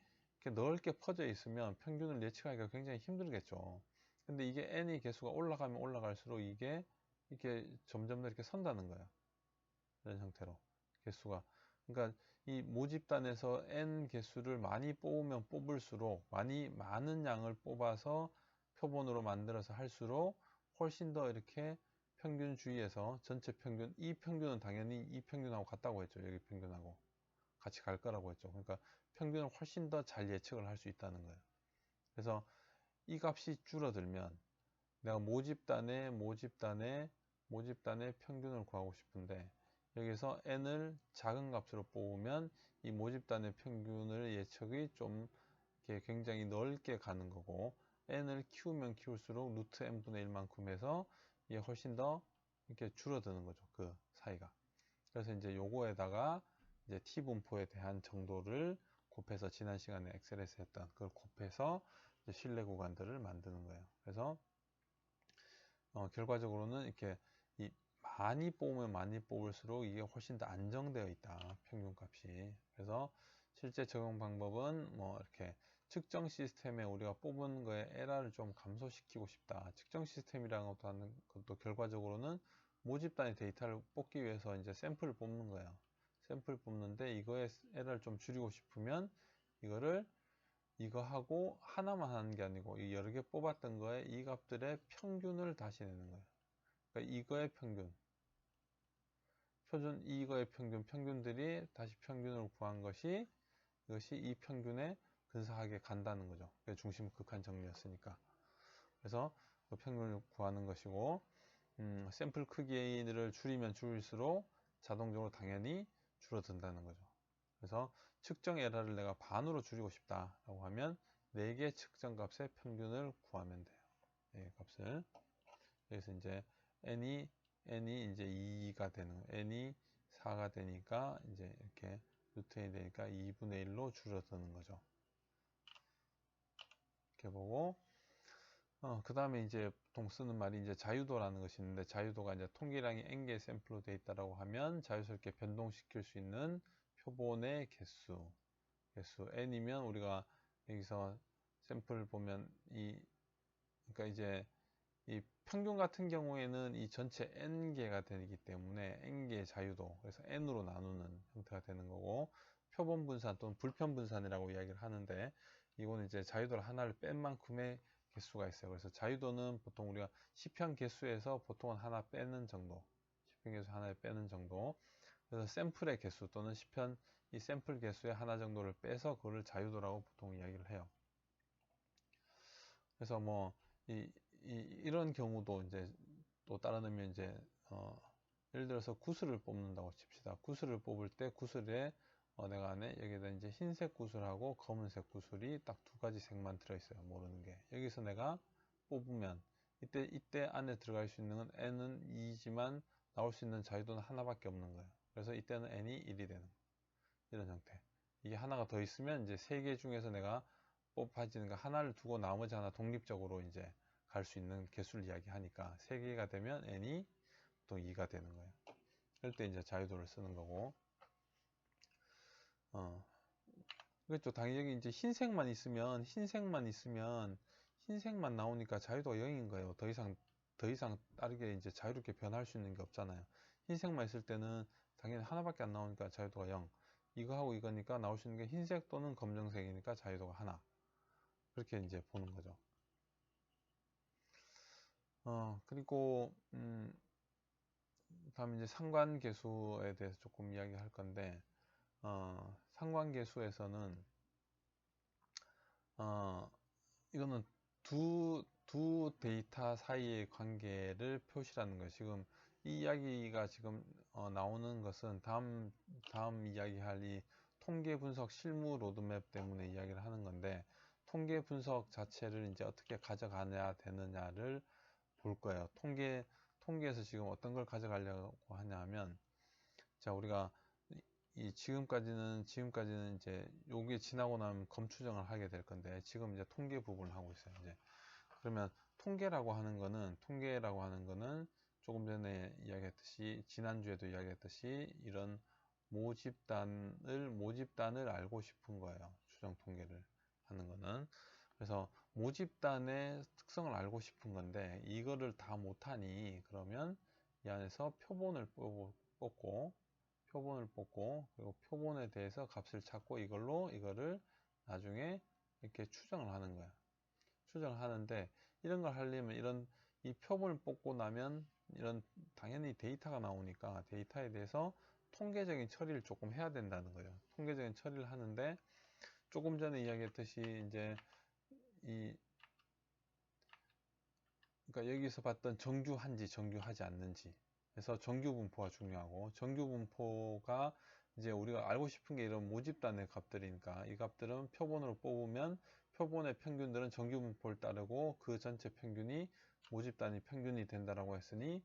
이렇게 넓게 퍼져 있으면 평균을 예측하기가 굉장히 힘들겠죠. 근데 이게 n의 개수가 올라가면 올라갈수록 이게 이렇게 점점 더 이렇게 선다는 거예요. 이런 형태로 개수가. 그러니까 이 모집단에서 n 개수를 많이 뽑으면 뽑을수록 많은 양을 뽑아서 표본으로 만들어서 할수록 훨씬 더 이렇게 평균 주위에서 전체 평균, 이 평균은 당연히 이 평균하고 같다고 했죠. 여기 평균하고 같이 갈 거라고 했죠. 그러니까 평균을 훨씬 더 잘 예측을 할 수 있다는 거예요. 그래서 이 값이 줄어들면 내가 모집단의 평균을 구하고 싶은데 여기서 n을 작은 값으로 뽑으면 이 모집단의 평균을 예측이 좀 이렇게 굉장히 넓게 가는 거고, n을 키우면 키울수록 루트 n분의 1만큼 해서 이게 훨씬 더 이렇게 줄어드는 거죠. 그 사이가. 그래서 이제 요거에다가 이제 t 분포에 대한 정도를 곱해서 지난 시간에 엑셀에서 했던 그걸 곱해서 신뢰 구간들을 만드는 거예요. 그래서 결과적으로는 이렇게 많이 뽑으면 많이 뽑을수록 이게 훨씬 더 안정되어 있다. 평균값이. 그래서 실제 적용 방법은 뭐 이렇게 측정 시스템에 우리가 뽑은 거에 에러를 좀 감소시키고 싶다. 측정 시스템이라는 것도 하는 것도 결과적으로는 모집 단위 데이터를 뽑기 위해서 이제 샘플을 뽑는 거예요. 샘플 뽑는데 이거에 에러를 좀 줄이고 싶으면 이거를 이거하고 하나만 하는 게 아니고 이 여러 개 뽑았던 거에 이 값들의 평균을 다시 내는 거예요. 그러니까 이거의 평균, 이거의 평균들이 다시 평균을 구한 것이 이것이 이 평균에 근사하게 간다는 거죠. 중심 극한 정리였으니까. 그래서 그 평균을 구하는 것이고 샘플 크기를 줄이면 줄일수록 자동적으로 당연히 줄어든다는 거죠. 그래서 측정 에러를 내가 반으로 줄이고 싶다라고 하면 4개 측정 값의 평균을 구하면 돼요. 4개 값을. 그래서 이제 n이 이제 2가 되는 거예요. n이 4가 되니까 이제 이렇게 루트 n이 되니까 2분의 1로 줄어드는 거죠. 이렇게 보고 그 다음에 이제 보통 쓰는 말이 이제 자유도라는 것이 있는데 자유도가 이제 통계량이 n개의 샘플로 되어 있다라고 하면 자유스럽게 변동시킬 수 있는 표본의 개수 n이면 우리가 여기서 샘플 보면 그러니까 이제 이 평균 같은 경우에는 이 전체 n개가 되기 때문에 n개의 자유도 그래서 n으로 나누는 형태가 되는 거고 표본 분산 또는 불편 분산이라고 이야기를 하는데 이거는 이제 자유도를 하나를 뺀 만큼의 개수가 있어요. 그래서 자유도는 보통 우리가 시편 개수에서 보통은 하나 빼는 정도 시편 개수 하나를 빼는 정도 그래서 샘플의 개수 또는 시편 이 샘플 개수의 하나 정도를 빼서 그거를 자유도라고 보통 이야기를 해요. 그래서 뭐 이런 경우도 이제 또 다른 의미 이제 예를 들어서 구슬을 뽑는다고 칩시다. 구슬을 뽑을 때 구슬에 내가 안에 여기다 이제 흰색 구슬하고 검은색 구슬이 딱 두 가지 색만 들어있어요. 모르는 게 여기서 내가 뽑으면 이때 안에 들어갈 수 있는 건 n은 2지만 나올 수 있는 자유도는 하나밖에 없는 거예요. 그래서 이때는 n이 1이 되는 이런 형태. 이게 하나가 더 있으면 이제 세 개 중에서 내가 뽑아지는 거 하나를 두고 나머지 하나 독립적으로 이제 갈 수 있는 개수를 이야기하니까 3개가 되면 n이 보통 2가 되는 거예요. 그럴 때 이제 자유도를 쓰는 거고 그렇죠. 당연히 이제 흰색만 있으면 흰색만 나오니까 자유도가 0인 거예요. 더 이상 다르게 이제 자유롭게 변할 수 있는 게 없잖아요. 흰색만 있을 때는 당연히 하나밖에 안 나오니까 자유도가 0. 이거하고 이거니까 나올 수 있는 게 흰색 또는 검정색이니까 자유도가 하나. 그렇게 이제 보는 거죠. 그리고 다음 이제 상관계수에 대해서 조금 이야기할 건데 상관계수에서는 이거는 두 데이터 사이의 관계를 표시라는 거예요. 지금 이 이야기가 지금 나오는 것은 다음 이야기할 이 통계 분석 실무 로드맵 때문에 이야기를 하는 건데 통계 분석 자체를 이제 어떻게 가져가야 되느냐를 볼 거예요. 통계에서 지금 어떤 걸 가져가려고 하냐 하면 자 우리가 지금까지는 이제 요게 지나고 나면 검추정을 하게 될 건데 지금 이제 통계 부분을 하고 있어요. 이제 그러면 통계라고 하는 거는 조금 전에 이야기했듯이 지난주에도 이야기했듯이 이런 모집단을 알고 싶은 거예요. 추정 통계를 하는 거는 그래서 모집단의 특성을 알고 싶은 건데 이거를 다 못하니 그러면 이 안에서 표본을 뽑고 그리고 표본에 대해서 값을 찾고 이거를 나중에 이렇게 추정을 하는 거야. 추정을 하는데 이런 걸 하려면 이 표본을 뽑고 나면 당연히 데이터가 나오니까 데이터에 대해서 통계적인 처리를 조금 해야 된다는 거예요. 통계적인 처리를 하는데 조금 전에 이야기했듯이 이제 그러니까 여기서 봤던 정규한지 정규하지 않는지 그래서 정규 분포가 중요하고 정규 분포가 이제 우리가 알고 싶은 게 이런 모집단의 값들이니까 이 값들은 표본으로 뽑으면 표본의 평균들은 정규 분포를 따르고 그 전체 평균이 모집단이 평균이 된다라고 했으니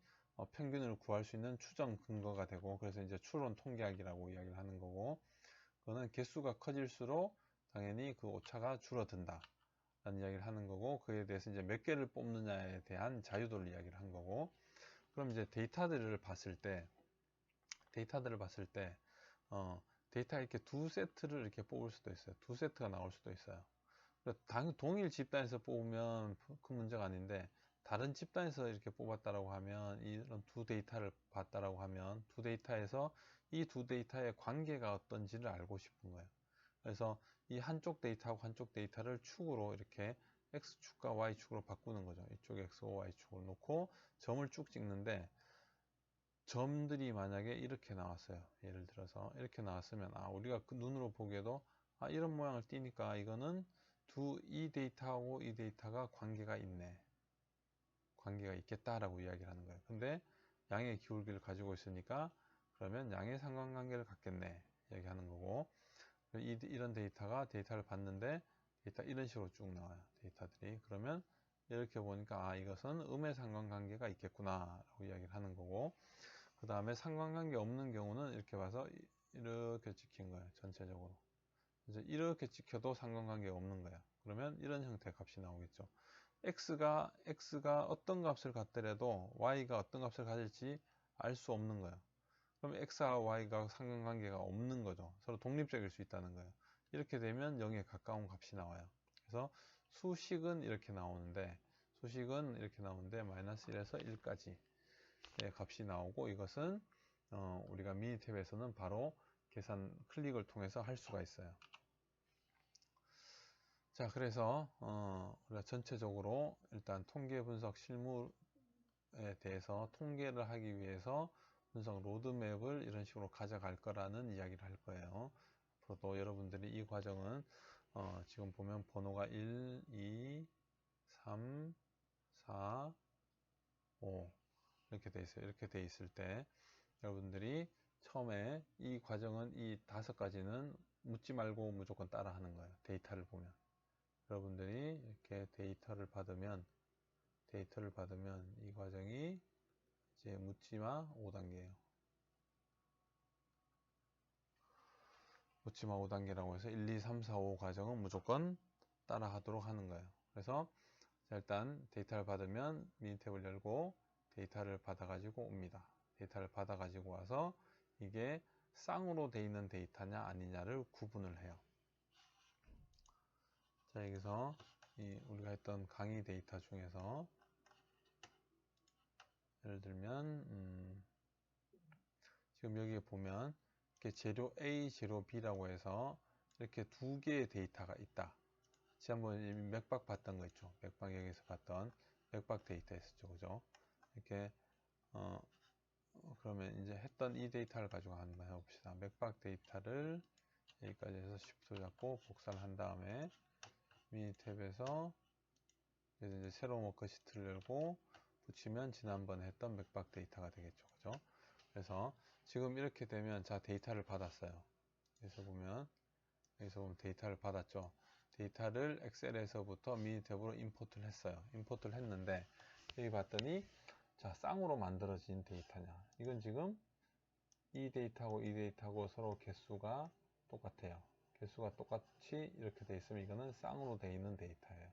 평균을 구할 수 있는 추정 근거가 되고, 그래서 이제 추론 통계학이라고 이야기를 하는 거고, 그거는 개수가 커질수록 당연히 그 오차가 줄어든다 라는 이야기를 하는 거고, 그에 대해서 이제 몇 개를 뽑느냐에 대한 자유도를 이야기를 한 거고, 그럼 이제 데이터들을 봤을 때 데이터 이렇게 두 세트를 이렇게 뽑을 수도 있어요. 두 세트가 나올 수도 있어요. 동일 집단에서 뽑으면 큰 문제가 아닌데, 다른 집단에서 이렇게 뽑았다라고 하면, 이런 두 데이터를 봤다라고 하면, 두 데이터에서 이 두 데이터의 관계가 어떤지를 알고 싶은 거예요. 그래서 이 한쪽 데이터하고 한쪽 데이터를 축으로 이렇게 X축과 Y축으로 바꾸는 거죠. 이쪽에 X고 Y축을 놓고 점을 쭉 찍는데, 점들이 만약에 이렇게 나왔어요. 예를 들어서 이렇게 나왔으면, 우리가 그 눈으로 보기에도 이런 모양을 띄니까 이거는 이 데이터하고 이 데이터가 관계가 있네, 관계가 있겠다라고 이야기를 하는 거예요. 근데 양의 기울기를 가지고 있으니까 그러면 양의 상관관계를 갖겠네 이야기하는 거고, 이런 데이터를 봤는데 데이터 이런 식으로 쭉 나와요. 데이터들이. 그러면 이렇게 보니까 이것은 음의 상관관계가 있겠구나 라고 이야기를 하는 거고, 그 다음에 상관관계 없는 경우는 이렇게 봐서 이렇게 찍힌 거예요. 전체적으로. 이제 이렇게 찍혀도 상관관계가 없는 거예요. 그러면 이런 형태의 값이 나오겠죠. x가 어떤 값을 갖더라도 y가 어떤 값을 가질지 알 수 없는 거예요. 그럼 x와 y가 상관관계가 없는 거죠. 서로 독립적일 수 있다는 거예요. 이렇게 되면 0에 가까운 값이 나와요. 그래서 수식은 이렇게 나오는데 마이너스 1에서 1까지 값이 나오고, 이것은 우리가 미니탭에서는 바로 계산 클릭을 통해서 할 수가 있어요. 자, 그래서 우리가 전체적으로 일단 통계 분석 실무에 대해서 통계를 하기 위해서 분석 로드맵을 이런 식으로 가져갈 거라는 이야기를 할 거예요. 앞으로도 여러분들이 이 과정은 지금 보면 번호가 1, 2, 3, 4, 5 이렇게 돼 있어요. 이렇게 돼 있을 때 여러분들이 처음에 이 과정은 이 5가지는 묻지 말고 무조건 따라 하는 거예요. 데이터를 보면 여러분들이 이렇게 데이터를 받으면 이 과정이 이제 묻지마 5단계예요. 묻지마 5단계라고 해서 1, 2, 3, 4, 5 과정은 무조건 따라 하도록 하는 거예요. 그래서 일단 데이터를 받으면 미니탭을 열고 데이터를 받아가지고 옵니다. 데이터를 받아가지고 와서 이게 쌍으로 돼 있는 데이터냐 아니냐를 구분을 해요. 자, 여기서 우리가 했던 강의 데이터 중에서 예를 들면 지금 여기에 보면 이렇게 재료 A, 재료 B라고 해서 이렇게 두 개의 데이터가 있다. 지난번에 맥박 봤던 거 있죠. 맥박 여기서 봤던 맥박 데이터 있었죠. 그죠? 이렇게 그러면 이제 했던 이 데이터를 가지고 한번 해봅시다. 맥박 데이터를 여기까지 해서 Shift 잡고 복사를 한 다음에 미니탭에서 이제 새로운 워크시트를 열고 붙이면 지난번에 했던 맥박 데이터가 되겠죠. 그죠? 그래서 지금 이렇게 되면 자, 데이터를 받았어요. 여기서 보면 데이터를 받았죠. 데이터를 엑셀에서부터 미니탭으로 임포트를 했어요. 임포트를 했는데 여기 봤더니 자, 쌍으로 만들어진 데이터냐. 이건 지금 이 데이터하고 서로 개수가 똑같아요. 개수가 똑같이 이렇게 돼 있으면 이거는 쌍으로 돼 있는 데이터예요.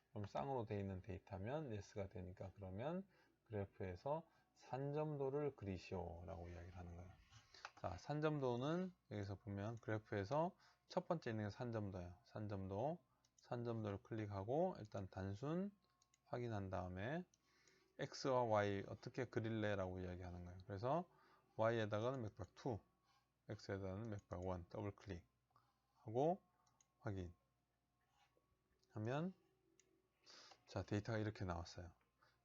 그럼 쌍으로 돼 있는 데이터면 yes가 되니까, 그러면 그래프에서 산점도를 그리시오 라고 이야기를 하는 거예요. 자, 산점도는 여기서 보면 그래프에서 첫 번째 있는 게 산점도예요. 산점도를 클릭하고 일단 단순 확인한 다음에 x와 y 어떻게 그릴래 라고 이야기하는 거예요. 그래서 y에다가는 맥박 2, x에다가는 맥박 1 더블 클릭 하고 확인 하면 자, 데이터가 이렇게 나왔어요.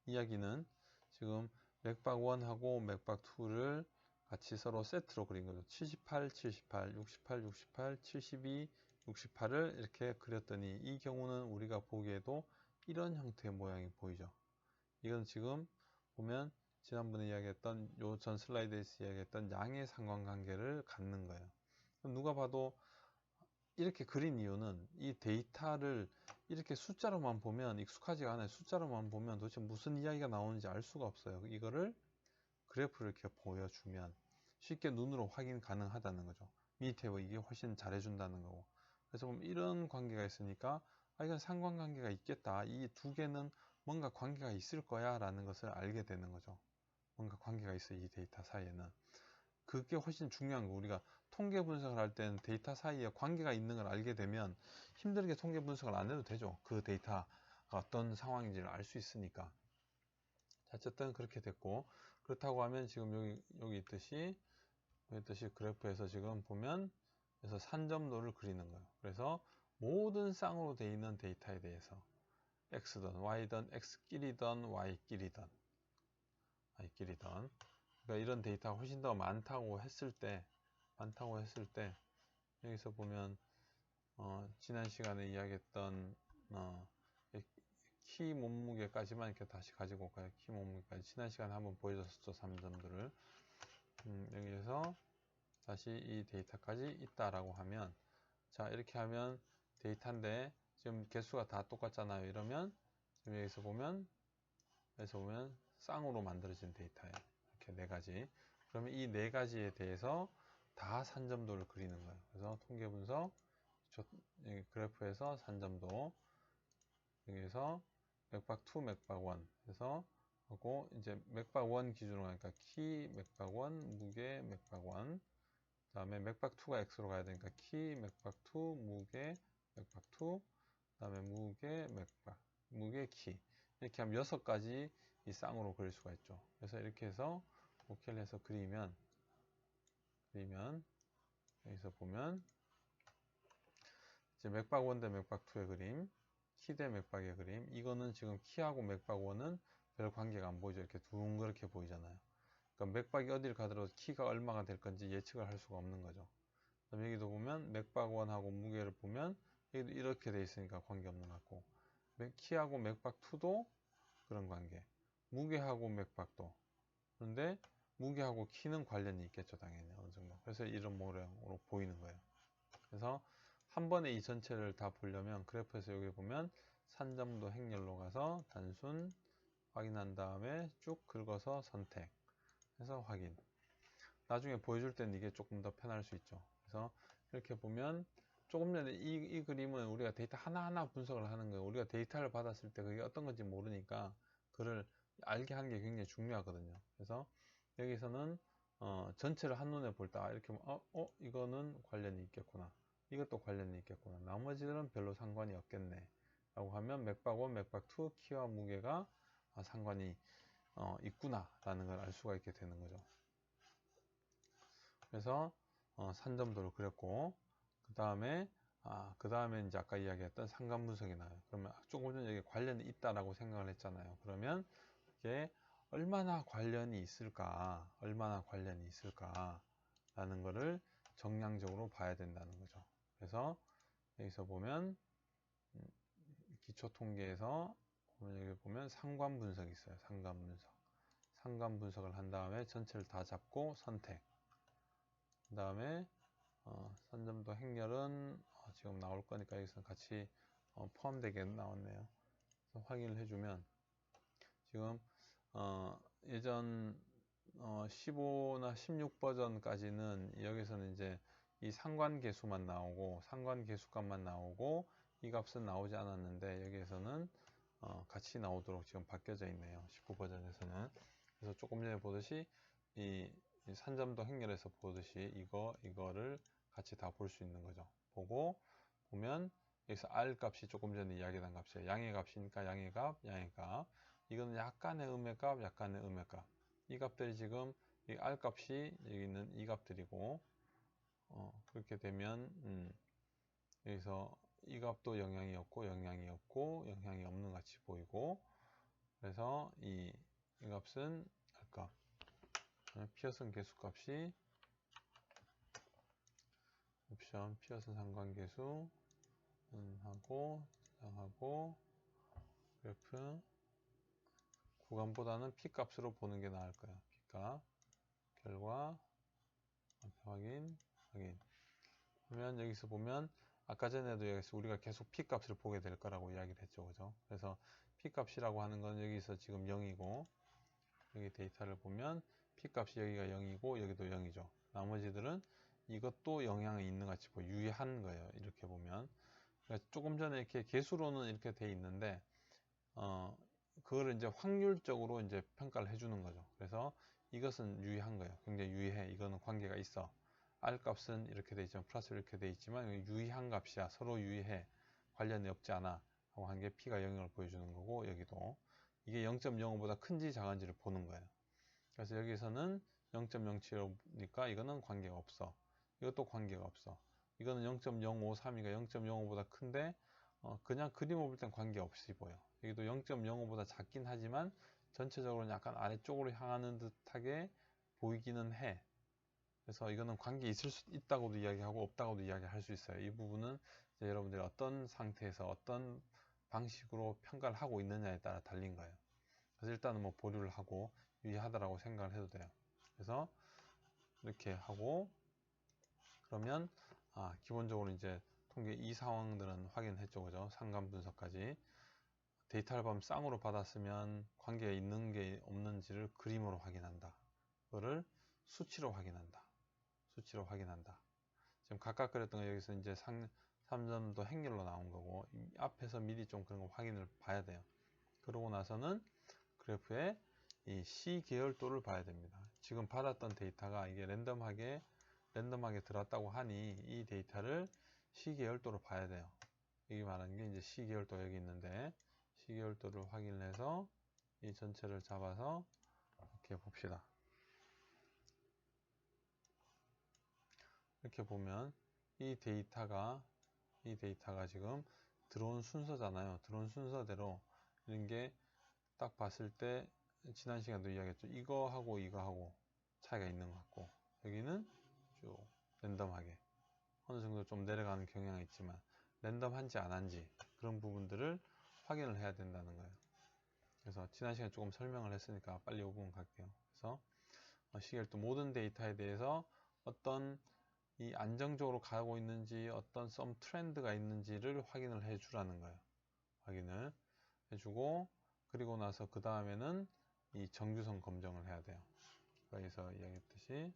이야기는 지금 맥박 1하고 맥박 2를 같이 서로 세트로 그린 거죠. 78, 78, 68, 68, 72, 68을 이렇게 그렸더니 이 경우는 우리가 보기에도 이런 형태의 모양이 보이죠. 이건 지금 보면 지난번에 이야기했던 요 전 슬라이드에서 이야기했던 양의 상관관계를 갖는 거예요. 누가 봐도 이렇게 그린 이유는 이 데이터를 이렇게 숫자로만 보면 익숙하지가 않아요. 숫자로만 보면 도대체 무슨 이야기가 나오는지 알 수가 없어요. 이거를 그래프를 이렇게 보여주면 쉽게 눈으로 확인 가능하다는 거죠. 밑에 이게 훨씬 잘해준다는 거고. 그래서 보면 이런 관계가 있으니까 이건 상관관계가 있겠다. 이 두 개는 뭔가 관계가 있을 거야 라는 것을 알게 되는 거죠. 뭔가 관계가 있어요. 이 데이터 사이에는. 그게 훨씬 중요한 거. 우리가 통계 분석을 할 때는 데이터 사이에 관계가 있는 걸 알게 되면 힘들게 통계 분석을 안 해도 되죠. 그 데이터가 어떤 상황인지를 알 수 있으니까. 어쨌든 그렇게 됐고, 그렇다고 하면 지금 여기 있듯이 그래프에서 지금 보면 그래서 산점도를 그리는 거예요. 그래서 모든 쌍으로 되어 있는 데이터에 대해서 x든 y든 x끼리든 y끼리든 그러니까 이런 데이터가 훨씬 더 많다고 했을 때 여기서 보면 지난 시간에 이야기했던 키 몸무게까지만 이렇게 다시 가지고 올까요? 키 몸무게까지 지난 시간에 한번 보여줬었죠. 3점들을 여기에서 다시 이 데이터까지 있다라고 하면, 자 이렇게 하면 데이터인데 지금 개수가 다 똑같잖아요. 이러면 지금 여기서 보면 쌍으로 만들어진 데이터예요. 이렇게 네 가지. 그러면 이 네 가지에 대해서 다 산점도를 그리는 거예요. 그래서 통계 분석 여기 그래프에서 산점도, 여기에서 맥박2, 맥박1 해서 하고, 이제 맥박1 기준으로 가니까 키 맥박1, 무게 맥박1, 그 다음에 맥박2가 x로 가야 되니까 키 맥박2, 무게 맥박2, 그 다음에 무게 맥박, 무게 키. 이렇게 하면 6가지 이 쌍으로 그릴 수가 있죠. 그래서 이렇게 해서 오케이를 해서 그리면 여기서 보면 이제 맥박1 대 맥박2의 그림, 키 대 맥박의 그림. 이거는 지금 키하고 맥박1은 별 관계가 안 보이죠. 이렇게 둥그렇게 보이잖아요. 그러니까 맥박이 어디를 가더라도 키가 얼마가 될 건지 예측을 할 수가 없는 거죠. 그럼 여기도 보면 맥박1하고 무게를 보면 여기도 이렇게 돼 있으니까 관계없는 것 같고, 키하고 맥박2도 그런 관계, 무게하고 맥박도. 그런데 무게하고 키는 관련이 있겠죠. 당연히 어느 정도. 그래서 이런 모양으로 보이는 거예요. 그래서 한 번에 이 전체를 다 보려면 그래프에서 여기 보면 산점도 행렬로 가서 단순 확인한 다음에 쭉 긁어서 선택 해서 확인. 나중에 보여줄 때는 이게 조금 더 편할 수 있죠. 그래서 이렇게 보면 조금 전에 이 그림은 우리가 데이터 하나하나 분석을 하는 거예요. 우리가 데이터를 받았을 때 그게 어떤 건지 모르니까 그를 알게 하는 게 굉장히 중요하거든요. 그래서 여기서는 전체를 한눈에 볼 때 이렇게 보면 이거는 관련이 있겠구나. 이것도 관련이 있겠구나. 나머지들은 별로 상관이 없겠네. 라고 하면 맥박1, 맥박2 키와 무게가 상관이 있구나 라는 걸 알 수가 있게 되는 거죠. 그래서 산점도를 그렸고, 그 다음에 이제 아까 이야기했던 상관 분석이 나와요. 그러면 조금 전에 여기 관련이 있다라고 생각을 했잖아요. 그러면 이게 얼마나 관련이 있을까 라는 거를 정량적으로 봐야 된다는 거죠. 그래서 여기서 보면 기초 통계에서 여기 보면 상관 분석이 있어요. 상관 분석을 한 다음에 전체를 다 잡고 선택. 그 다음에 산점도 행렬은 지금 나올 거니까 여기서 같이 포함되게 나왔네요. 그래서 확인을 해주면 지금 예전 15나 16 버전까지는 여기서는 이제 이 상관계수만 나오고 상관계수값만 나오고 이 값은 나오지 않았는데, 여기에서는 같이 나오도록 지금 바뀌어져 있네요. 19 버전에서는. 그래서 조금 전에 보듯이 이 산점도 행렬에서 보듯이 이거를 같이 다 볼 수 있는 거죠. 보면 여기서 R 값이 조금 전에 이야기한 값이에요. 양의 값이니까 양의 값. 이거는 약간의 음의 값, 약간의 음의 값. 이 값들이 지금 이 R 값이 여기 있는 이 값들이고, 그렇게 되면 여기서 이 값도 영향이 없고 영향이 없는 같이 보이고, 그래서 이 값은 R 값, 피어슨 계수값이 옵션 피어슨 상관계수 하고 저장하고 그래프 구간보다는 p 값으로 보는 게 나을 거예요. p 값 결과 확인 그러면 여기서 보면 아까 전에도 여기서 우리가 계속 p 값을 보게 될 거라고 이야기를 했죠. 그죠? 그래서 p 값이라고 하는 건 여기서 지금 0이고, 여기 데이터를 보면 P값이 여기가 0이고 여기도 0이죠. 나머지들은 이것도 영향이 있는 것 같이 유의한 거예요. 이렇게 보면. 그러니까 조금 전에 이렇게 개수로는 이렇게 돼 있는데 그거를 이제 확률적으로 이제 평가를 해주는 거죠. 그래서 이것은 유의한 거예요. 굉장히 유의해. 이거는 관계가 있어. R 값은 이렇게 돼 있지만 플러스 이렇게 돼 있지만 유의한 값이야. 서로 유의해. 관련이 없지 않아. 하고 한 게 P가 0을 보여주는 거고 여기도 이게 0.05보다 큰지 작은지를 보는 거예요. 그래서 여기서는 0.07이니까 이거는 관계가 없어. 이것도 관계가 없어. 이거는 0.053이니까 0.05보다 큰데 그냥 그림을 볼 땐 관계없이 보여. 여기도 0.05보다 작긴 하지만 전체적으로는 약간 아래쪽으로 향하는 듯하게 보이기는 해. 그래서 이거는 관계 있을 수 있다고도 이야기하고 없다고도 이야기할 수 있어요. 이 부분은 이제 여러분들이 어떤 상태에서 어떤 방식으로 평가를 하고 있느냐에 따라 달린 거예요. 그래서 일단은 뭐 보류를 하고 유의하다라고 생각을 해도 돼요. 그래서 이렇게 하고 그러면 기본적으로 이제 통계 이 상황들은 확인했죠. 그죠? 상관 분석까지. 데이터를 보면 쌍으로 받았으면 관계가 있는 게 없는지를 그림으로 확인한다. 그거를 수치로 확인한다. 수치로 확인한다. 지금 각각 그렸던 거 여기서 이제 3점도 행렬로 나온 거고 앞에서 미리 좀 그런 거 확인을 봐야 돼요. 그러고 나서는 그래프에 이 C 계열도를 봐야 됩니다. 지금 받았던 데이터가 이게 랜덤하게 들었다고 하니 이 데이터를 C 계열도로 봐야 돼요. 여기 말하는 게 이제 C 계열도 여기 있는데 C 계열도를 확인해서 이 전체를 잡아서 이렇게 봅시다. 이렇게 보면 이 데이터가 지금 들어온 순서잖아요. 들어온 순서대로 이런 게 딱 봤을 때 지난 시간도 이야기했죠. 이거하고 이거하고 차이가 있는 것 같고 여기는 쭉 랜덤하게 어느 정도 좀 내려가는 경향이 있지만 랜덤한지 안 한지 그런 부분들을 확인을 해야 된다는 거예요. 그래서 지난 시간에 조금 설명을 했으니까 빨리 이 부분 갈게요. 그래서 시계열도 모든 데이터에 대해서 어떤 이 안정적으로 가고 있는지 어떤 썸 트렌드가 있는지를 확인을 해 주라는 거예요. 확인을 해주고 그리고 나서 그 다음에는 이 정규성 검증을 해야 돼요. 여기서 이야기했듯이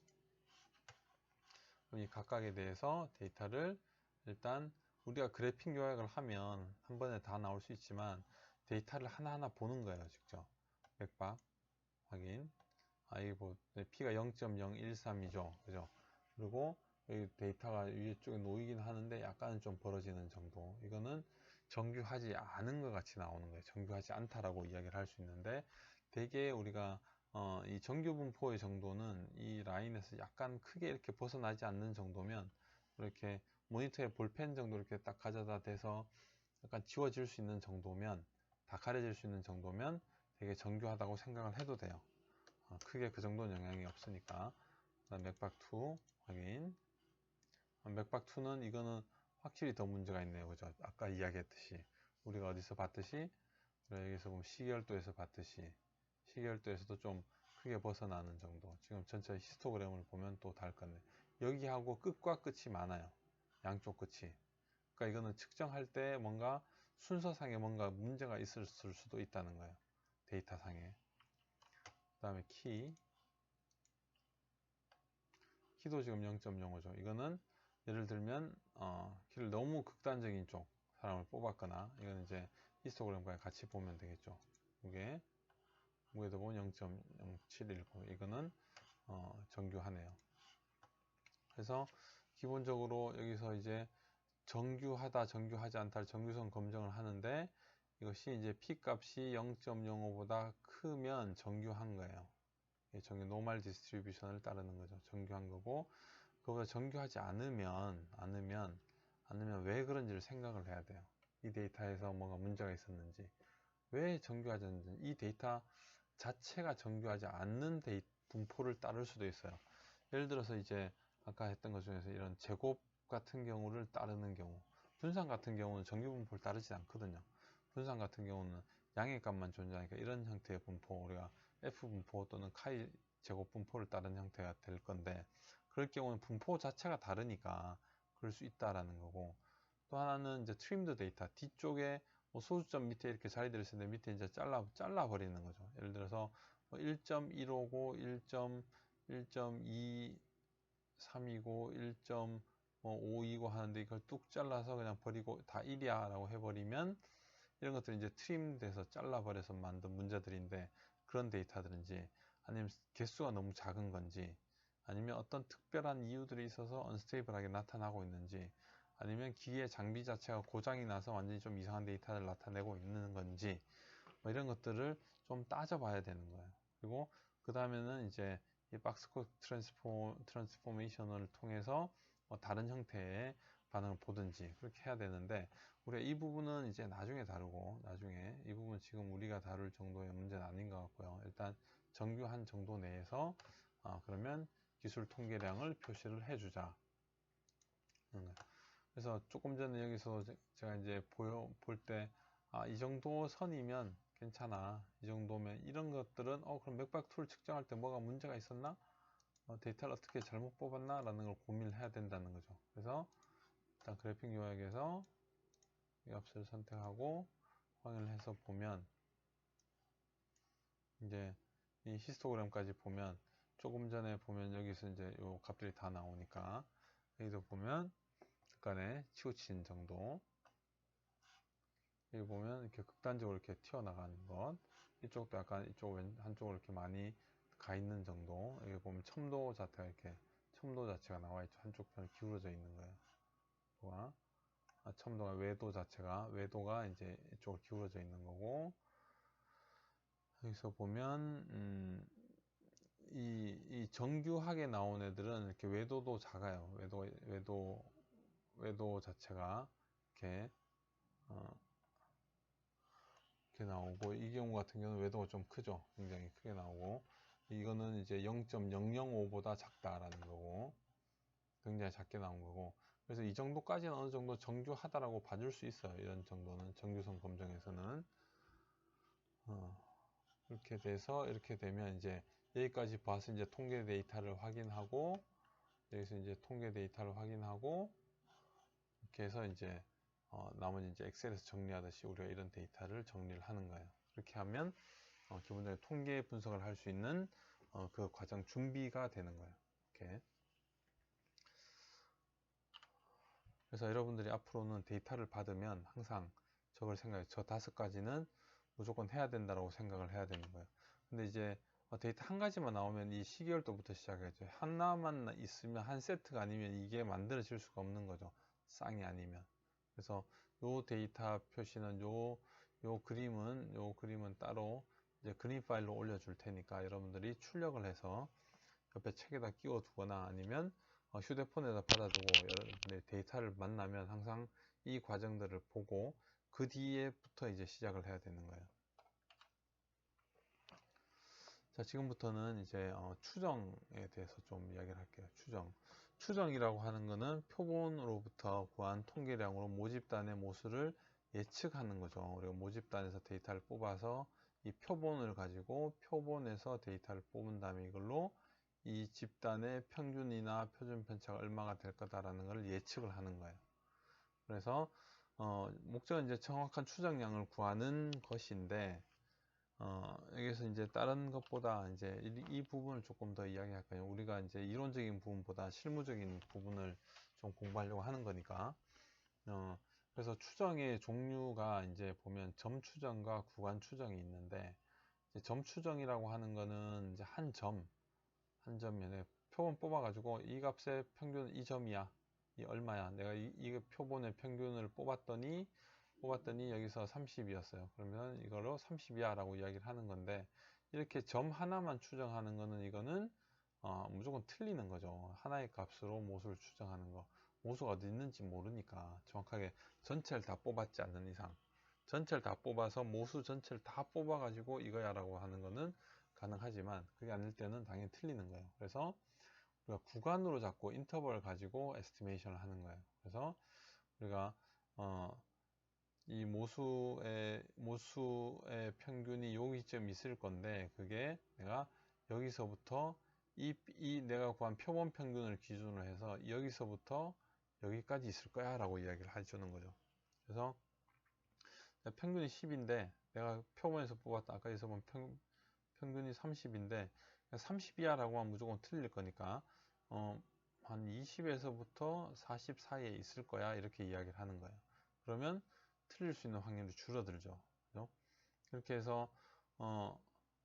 이 각각에 대해서 데이터를 일단 우리가 그래픽 요약을 하면 한 번에 다 나올 수 있지만 데이터를 하나하나 보는 거예요. 직접 맥박 확인 이게 뭐 P가 0.013이죠. 그죠? 그리고 여기 데이터가 위쪽에 놓이긴 하는데 약간은 좀 벌어지는 정도. 이거는 정규하지 않은 것 같이 나오는 거예요. 정규하지 않다라고 이야기를 할 수 있는데 대개 우리가 이 정규 분포의 정도는 이 라인에서 약간 크게 이렇게 벗어나지 않는 정도면 이렇게 모니터에 볼펜 정도 이렇게 딱 가져다 대서 약간 지워질 수 있는 정도면 다 가려질 수 있는 정도면 되게 정교하다고 생각을 해도 돼요. 크게 그 정도는 영향이 없으니까. 그다음 맥박2 확인. 맥박2는 이거는 확실히 더 문제가 있네요. 그죠? 아까 이야기했듯이 우리가 어디서 봤듯이 여기서 보면 시계열도에서 봤듯이 시계열도에서도 좀 크게 벗어나는 정도. 지금 전체 히스토그램을 보면 또 다를 건데 여기하고 끝과 끝이 많아요. 양쪽 끝이. 그러니까 이거는 측정할 때 뭔가 순서상에 뭔가 문제가 있을 수도 있다는 거예요. 데이터상에. 그 다음에 키도 지금 0.05죠. 이거는 예를 들면 키를 너무 극단적인 쪽 사람을 뽑았거나 이거는 이제 히스토그램과 같이 보면 되겠죠. 이게 무게도 보면 0.0719 이거는 정규하네요. 그래서 기본적으로 여기서 이제 정규하다 정규하지 않다를 정규성 검증을 하는데 이것이 이제 P값이 0.05보다 크면 정규한 거예요. 정규 노멀 디스트리뷰션을 따르는 거죠. 정규한 거고 그거보다 정규하지 않으면 왜 그런지를 생각을 해야 돼요. 이 데이터에서 뭔가 문제가 있었는지 왜 정규하지 않는지 이 데이터 자체가 정규하지 않는 분포를 따를 수도 있어요. 예를 들어서 이제 아까 했던 것 중에서 이런 제곱 같은 경우를 따르는 경우 분산 같은 경우는 정규 분포를 따르지 않거든요. 분산 같은 경우는 양의 값만 존재하니까 이런 형태의 분포 우리가 F 분포 또는 카이 제곱 분포를 따르는 형태가 될 건데 그럴 경우는 분포 자체가 다르니까 그럴 수 있다라는 거고 또 하나는 이제 트림드 데이터 뒤쪽에 뭐 소수점 밑에 이렇게 자리들이 있는데 밑에 이제 잘라 버리는 거죠. 예를 들어서 1.159, 1.232고 1.5이고 하는데 이걸 뚝 잘라서 그냥 버리고 다 1이야 라고 해버리면 이런 것들이 이제 트림돼서 잘라버려서 만든 문제들인데, 그런 데이터들인지 아니면 개수가 너무 작은 건지 아니면 어떤 특별한 이유들이 있어서 언스테이블하게 나타나고 있는지 아니면 기계 장비 자체가 고장이 나서 완전히 좀 이상한 데이터를 나타내고 있는 건지 뭐 이런 것들을 좀 따져봐야 되는 거예요. 그리고 그 다음에는 이제 이 박스코드 트랜스포메이션을 통해서 뭐 다른 형태의 반응을 보든지 그렇게 해야 되는데, 우리가 이 부분은 이제 나중에 다루고, 나중에 이 부분 지금 우리가 다룰 정도의 문제는 아닌 것 같고요. 일단 정규한 정도 내에서 그러면 기술 통계량을 표시를 해주자. 그래서 조금 전에 여기서 제가 이제 볼 때 이 정도 선이면 괜찮아, 이 정도면, 이런 것들은 그럼 맥박 툴 측정할 때 뭐가 문제가 있었나, 데이터를 어떻게 잘못 뽑았나 라는 걸 고민을 해야 된다는 거죠. 그래서 일단 그래픽 요약에서 이 값을 선택하고 확인을 해서 보면 이제 이 히스토그램까지 보면, 조금 전에 보면 여기서 이제 요 값들이 다 나오니까 여기서 보면 약간의 치우친 정도, 여기 보면 이렇게 극단적으로 이렇게 튀어나가는 것, 이쪽도 약간 이쪽 한쪽으로 이렇게 많이 가 있는 정도, 여기 보면 첨도 자체가 이렇게 첨도 자체가 나와 있죠. 한쪽 편이 기울어져 있는 거예요. 첨도가 외도가 이제 이쪽으로 기울어져 있는 거고, 여기서 보면 이 정규하게 나온 애들은 이렇게 외도도 작아요. 외도 자체가 이렇게 이렇게 나오고, 이 경우 같은 경우는 외도가 좀 크죠. 굉장히 크게 나오고, 이거는 이제 0.005보다 작다라는 거고, 굉장히 작게 나온 거고, 그래서 이 정도까지는 어느 정도 정규하다라고 봐줄 수 있어요. 이런 정도는 정규성 검정에서는. 이렇게 돼서 이렇게 되면 이제 여기까지 봐서 이제 통계 데이터를 확인하고, 여기서 이제 통계 데이터를 확인하고, 이렇게 해서 이제 나머지 이제 엑셀에서 정리하듯이 우리가 이런 데이터를 정리를 하는 거예요. 그렇게 하면 기본적으로 통계 분석을 할 수 있는 그 과정 준비가 되는 거예요. 이렇게. 그래서 여러분들이 앞으로는 데이터를 받으면 항상 저걸 생각해요. 저 5가지는 무조건 해야 된다고 생각을 해야 되는 거예요. 근데 이제 데이터 한 가지만 나오면 이 시계열도부터 시작해야죠. 하나만 있으면, 한 세트가 아니면 이게 만들어질 수가 없는 거죠. 쌍이 아니면. 그래서 요 데이터 표시는 요 그림은 따로 이제 그림 파일로 올려줄 테니까 여러분들이 출력을 해서 옆에 책에다 끼워 두거나 아니면 휴대폰에다 받아두고, 여러분들이 데이터를 만나면 항상 이 과정들을 보고 그 뒤에부터 이제 시작을 해야 되는 거예요. 자, 지금부터는 이제 추정에 대해서 좀 이야기를 할게요. 추정이라고 하는 거는 표본으로부터 구한 통계량으로 모집단의 모수를 예측하는 거죠. 우리가 모집단에서 데이터를 뽑아서 이 표본을 가지고 표본에서 데이터를 뽑은 다음에 이걸로 이 집단의 평균이나 표준 편차가 얼마가 될 거다라는 걸 예측을 하는 거예요. 그래서 목적은 이제 정확한 추정량을 구하는 것인데, 여기서 이제 다른 것보다 이제 이 부분을 조금 더 이야기할 거예요. 우리가 이제 이론적인 부분보다 실무적인 부분을 좀 공부하려고 하는 거니까. 그래서 추정의 종류가 이제 보면 점 추정과 구간 추정이 있는데, 점 추정이라고 하는 거는 이제 한 점면에 표본 뽑아가지고 이 값의 평균은 이 점이야, 이 얼마야, 내가 이 표본의 평균을 뽑았더니 여기서 30이었어요. 그러면 이걸로 30이야 라고 이야기를 하는 건데, 이렇게 점 하나만 추정하는 거는 이거는 무조건 틀리는 거죠. 하나의 값으로 모수를 추정하는 거, 모수가 어디 있는지 모르니까 정확하게 전체를 다 뽑았지 않는 이상, 전체를 다 뽑아서 모수 전체를 다 뽑아 가지고 이거야 라고 하는 거는 가능하지만, 그게 아닐 때는 당연히 틀리는 거예요. 그래서 우리가 구간으로 잡고 인터벌을 가지고 에스티메이션을 하는 거예요. 그래서 우리가 이 모수의 평균이 여기쯤 있을 건데, 그게 내가 여기서부터 내가 구한 표본 평균을 기준으로 해서 여기서부터 여기까지 있을 거야 라고 이야기를 해주는 거죠. 그래서 평균이 10인데 내가 표본에서 뽑았다, 아까 여기서 보면 평균이 30인데 30 이하라고 하면 무조건 틀릴 거니까 한 20에서부터 40 사이에 있을 거야 이렇게 이야기를 하는 거예요. 그러면 틀릴 수 있는 확률이 줄어들죠. 그죠? 이렇게 해서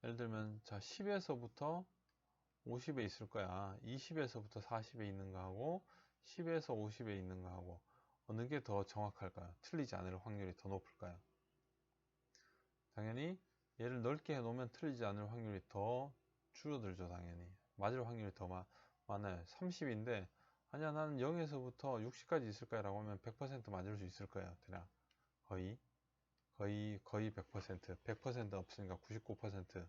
예를 들면 자 10에서부터 50에 있을 거야. 20에서부터 40에 있는 거하고 10에서 50에 있는 거하고 어느 게 더 정확할까요? 틀리지 않을 확률이 더 높을까요? 당연히 얘를 넓게 해놓으면 틀리지 않을 확률이 더 줄어들죠. 당연히 맞을 확률이 더 많아요. 30인데 아니야 나는 0에서부터 60까지 있을 거야 라고 하면 100% 맞을 수 있을 거예요. 대략 거의 100% 없으니까 99%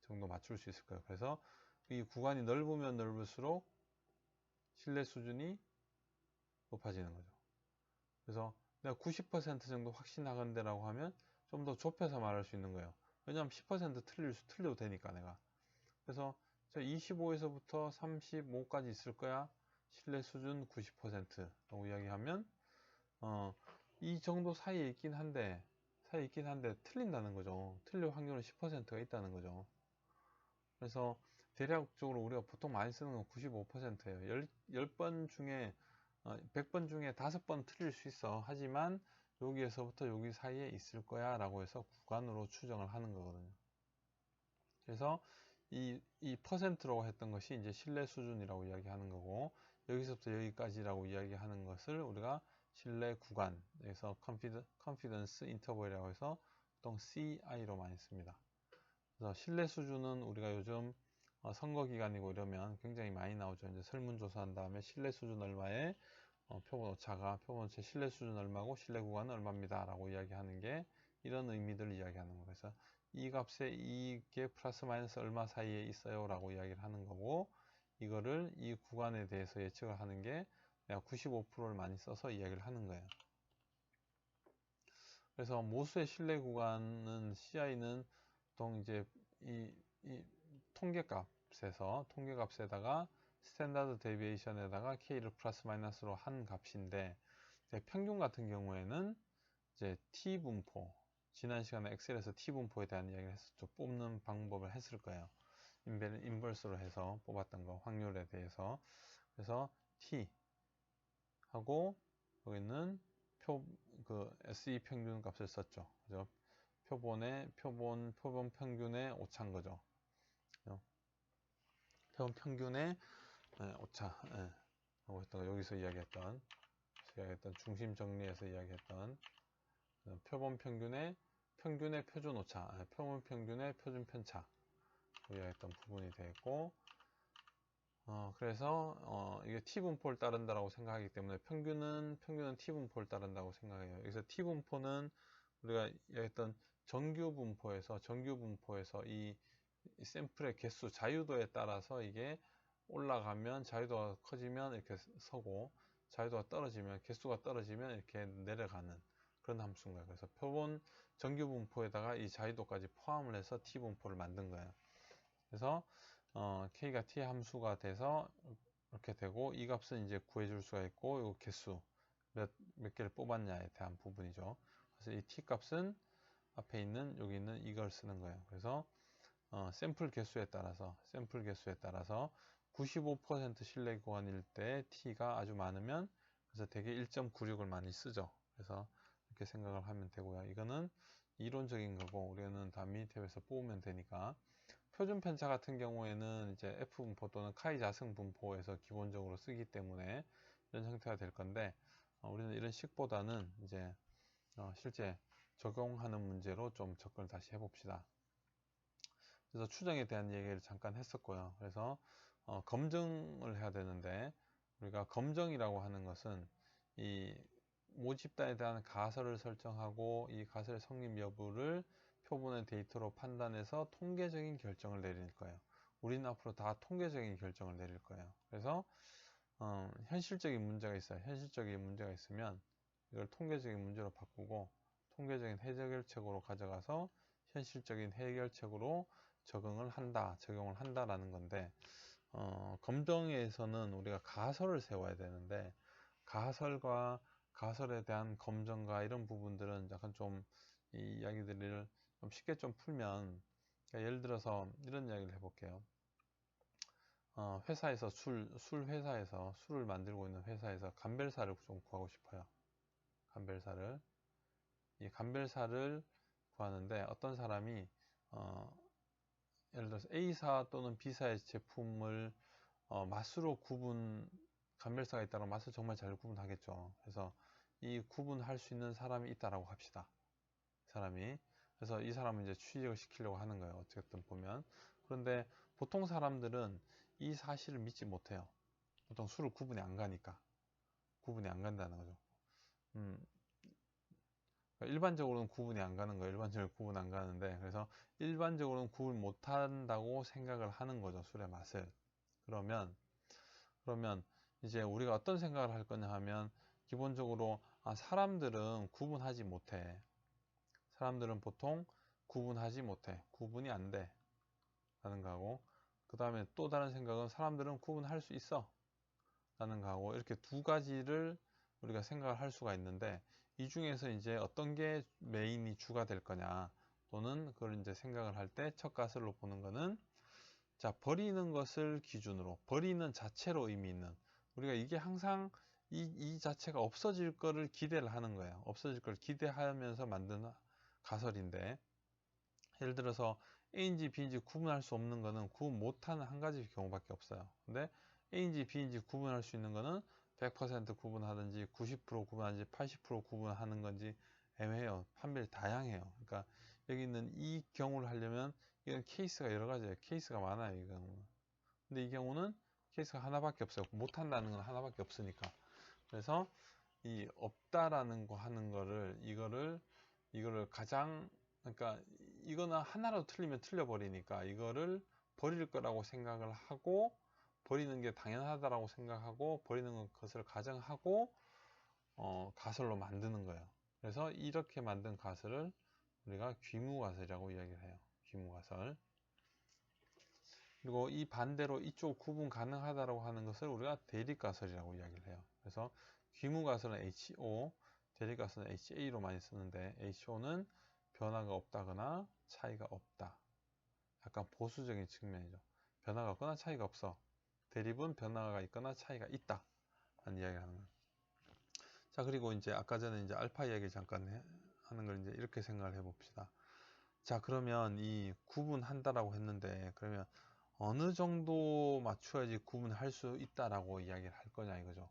정도 맞출 수 있을 거예요. 그래서 이 구간이 넓으면 넓을수록 신뢰 수준이 높아지는 거죠. 그래서 내가 90% 정도 확신하건대 라고 하면 좀 더 좁혀서 말할 수 있는 거예요. 왜냐하면 10% 틀려도 되니까 내가. 그래서 25에서부터 35까지 있을 거야. 신뢰 수준 90%라고 이야기하면 이 정도 사이에 있긴 한데 틀린다는 거죠. 틀릴 확률은 10%가 있다는 거죠. 그래서 대략적으로 우리가 보통 많이 쓰는 건 95%예요. 10번 중에 100번 중에 5번 틀릴 수 있어. 하지만 여기에서부터 여기 사이에 있을 거야 라고 해서 구간으로 추정을 하는 거거든요. 그래서 이 퍼센트라고 했던 것이 이제 신뢰 수준이라고 이야기하는 거고, 여기서부터 여기까지라고 이야기하는 것을 우리가 신뢰 구간에서 confidence interval이라고 해서 보통 CI로 많이 씁니다. 그래서 신뢰 수준은 우리가 요즘 선거 기간이고 이러면 굉장히 많이 나오죠. 이제 설문조사한 다음에 신뢰 수준 얼마에 표본 오차가 표본 오차 신뢰 수준 얼마고 신뢰 구간은 얼마입니다 라고 이야기하는 게 이런 의미들을 이야기하는 거예요. 그래서 이 값에 이게 플러스 마이너스 얼마 사이에 있어요 라고 이야기를 하는 거고, 이거를 이 구간에 대해서 예측을 하는 게 내가 95%를 많이 써서 이야기를 하는 거예요. 그래서 모수의 신뢰 구간은 CI는 보통 이제 이 통계값에다가 스탠다드 데비에이션에다가 K를 플러스 마이너스로 한 값인데, 평균 같은 경우에는 이제 T 분포, 지난 시간에 엑셀에서 T 분포에 대한 이야기를 했었죠. 뽑는 방법을 했을 거예요. 인버스로 해서 뽑았던 거, 확률에 대해서. 그래서 T 하고 여기는 SE 평균 값을 썼죠. 그죠? 표본 평균의 오차인 거죠. 표본 평균의 오차. 하고 했던 거, 여기서 이야기했던 중심 정리해서 이야기했던 표본 평균의 표준 오차, 표본 평균의 표준 편차 이야기했던 부분이 되겠고, 그래서 이게 T 분포를 따른다라고 생각하기 때문에 평균은 T 분포를 따른다고 생각해요. 여기서 T 분포는 우리가 이야기했던 정규 분포에서 이 샘플의 개수, 자유도에 따라서 이게 올라가면 자유도가 커지면 이렇게 서고, 자유도가 떨어지면 개수가 떨어지면 이렇게 내려가는 그런 함수인 거예요. 그래서 표본 정규 분포에다가 이 자유도까지 포함을 해서 T 분포를 만든 거예요. 그래서 K가 T 함수가 돼서 이렇게 되고, 이 값은 이제 구해줄 수가 있고, 이 개수 몇 개를 뽑았냐에 대한 부분이죠. 그래서 이 T 값은 앞에 있는 여기 있는 이걸 쓰는 거예요. 그래서 샘플 개수에 따라서 95% 신뢰 구간일 때 T가 아주 많으면 그래서 대개 1.96을 많이 쓰죠. 그래서 이렇게 생각을 하면 되고요. 이거는 이론적인 거고, 우리는 다 미니탭에서 뽑으면 되니까. 표준 편차 같은 경우에는 이제 F 분포 또는 카이 자승 분포에서 기본적으로 쓰기 때문에 이런 형태가 될 건데, 우리는 이런 식보다는 이제 실제 적용하는 문제로 좀 접근을 다시 해봅시다. 그래서 추정에 대한 얘기를 잠깐 했었고요. 그래서 검증을 해야 되는데, 우리가 검정이라고 하는 것은 이 모집단에 대한 가설을 설정하고 이 가설의 성립 여부를 표본의 데이터로 판단해서 통계적인 결정을 내릴 거예요. 우리는 앞으로 다 통계적인 결정을 내릴 거예요. 그래서 현실적인 문제가 있어요. 현실적인 문제가 있으면 이걸 통계적인 문제로 바꾸고 통계적인 해결책으로 가져가서 현실적인 해결책으로 적용을 한다라는 건데, 검정에서는 우리가 가설을 세워야 되는데, 가설에 대한 검증과 이런 부분들은 약간 좀 이 이야기들을 좀 쉽게 좀 풀면 그러니까 예를 들어서 이런 이야기를 해볼게요. 회사에서 술 회사에서 술을 만들고 있는 회사에서 감별사를 좀 구하고 싶어요. 감별사를. 이 감별사를 구하는데 어떤 사람이 예를 들어서 A사 또는 B사의 제품을 맛으로 감별사가 있다면 맛을 정말 잘 구분하겠죠. 그래서 이 구분할 수 있는 사람이 있다라고 합시다. 사람이. 그래서 이 사람은 이제 취직을 시키려고 하는 거예요. 어쨌든 보면. 그런데 보통 사람들은 이 사실을 믿지 못해요. 보통 술을 구분이 안 가니까. 구분이 안 간다는 거죠. 일반적으로는 구분이 안 가는 거예요. 일반적으로 구분 안 가는데, 그래서 일반적으로는 구분 못 한다고 생각을 하는 거죠. 술의 맛을. 그러면 이제 우리가 어떤 생각을 할 거냐 하면, 기본적으로 사람들은 구분하지 못해. 사람들은 보통 구분하지 못해. 구분이 안 돼. 라는 거하고, 그 다음에 또 다른 생각은 사람들은 구분할 수 있어. 라는 거하고, 이렇게 두 가지를 우리가 생각을 할 수가 있는데, 이 중에서 이제 어떤 게 메인이 주가 될 거냐, 또는 그걸 이제 생각을 할 때 첫 가설로 보는 거는, 자, 버리는 것을 기준으로, 버리는 자체로 의미 있는, 우리가 이게 항상 이 자체가 없어질 거를 기대를 하는 거예요. 없어질 걸 기대하면서 만든 가설인데, 예를 들어서 A인지 B인지 구분할 수 없는 거는 구분 못하는 한 가지 경우밖에 없어요. 근데 A인지 B인지 구분할 수 있는 거는 100% 구분하든지 90% 구분하든지 80% 구분하는 건지 애매해요. 판별이 다양해요. 그러니까 여기 있는 이 경우를 하려면 이건 케이스가 여러 가지예요. 케이스가 많아요. 이 경우는. 근데 이 경우는 케이스가 하나밖에 없어요. 못한다는 건 하나밖에 없으니까. 그래서 이 없다라는 거 하는 거를 이거를 가장, 그러니까 이거는 하나라도 틀리면 틀려버리니까 이거를 버릴 거라고 생각을 하고, 버리는 게 당연하다라고 생각하고, 버리는 것을 가정하고 가설로 만드는 거예요. 그래서 이렇게 만든 가설을 우리가 귀무가설이라고 이야기를 해요. 귀무가설. 그리고 이 반대로 이쪽 구분 가능하다라고 하는 것을 우리가 대립가설이라고 이야기를 해요. 그래서 귀무가설은 HO, 대립가설은 HA로 많이 쓰는데, HO는 변화가 없다거나 차이가 없다. 약간 보수적인 측면이죠. 변화가 없거나 차이가 없어. 대립은 변화가 있거나 차이가 있다. 라는 이야기를 하는 거예요. 자, 그리고 이제 아까 전에 이제 알파 이야기 잠깐 하는 걸 이제 이렇게 생각을 해봅시다. 자, 그러면 이 구분한다라고 했는데, 그러면 어느 정도 맞춰야지 구분할 수 있다라고 이야기를 할 거냐 이거죠.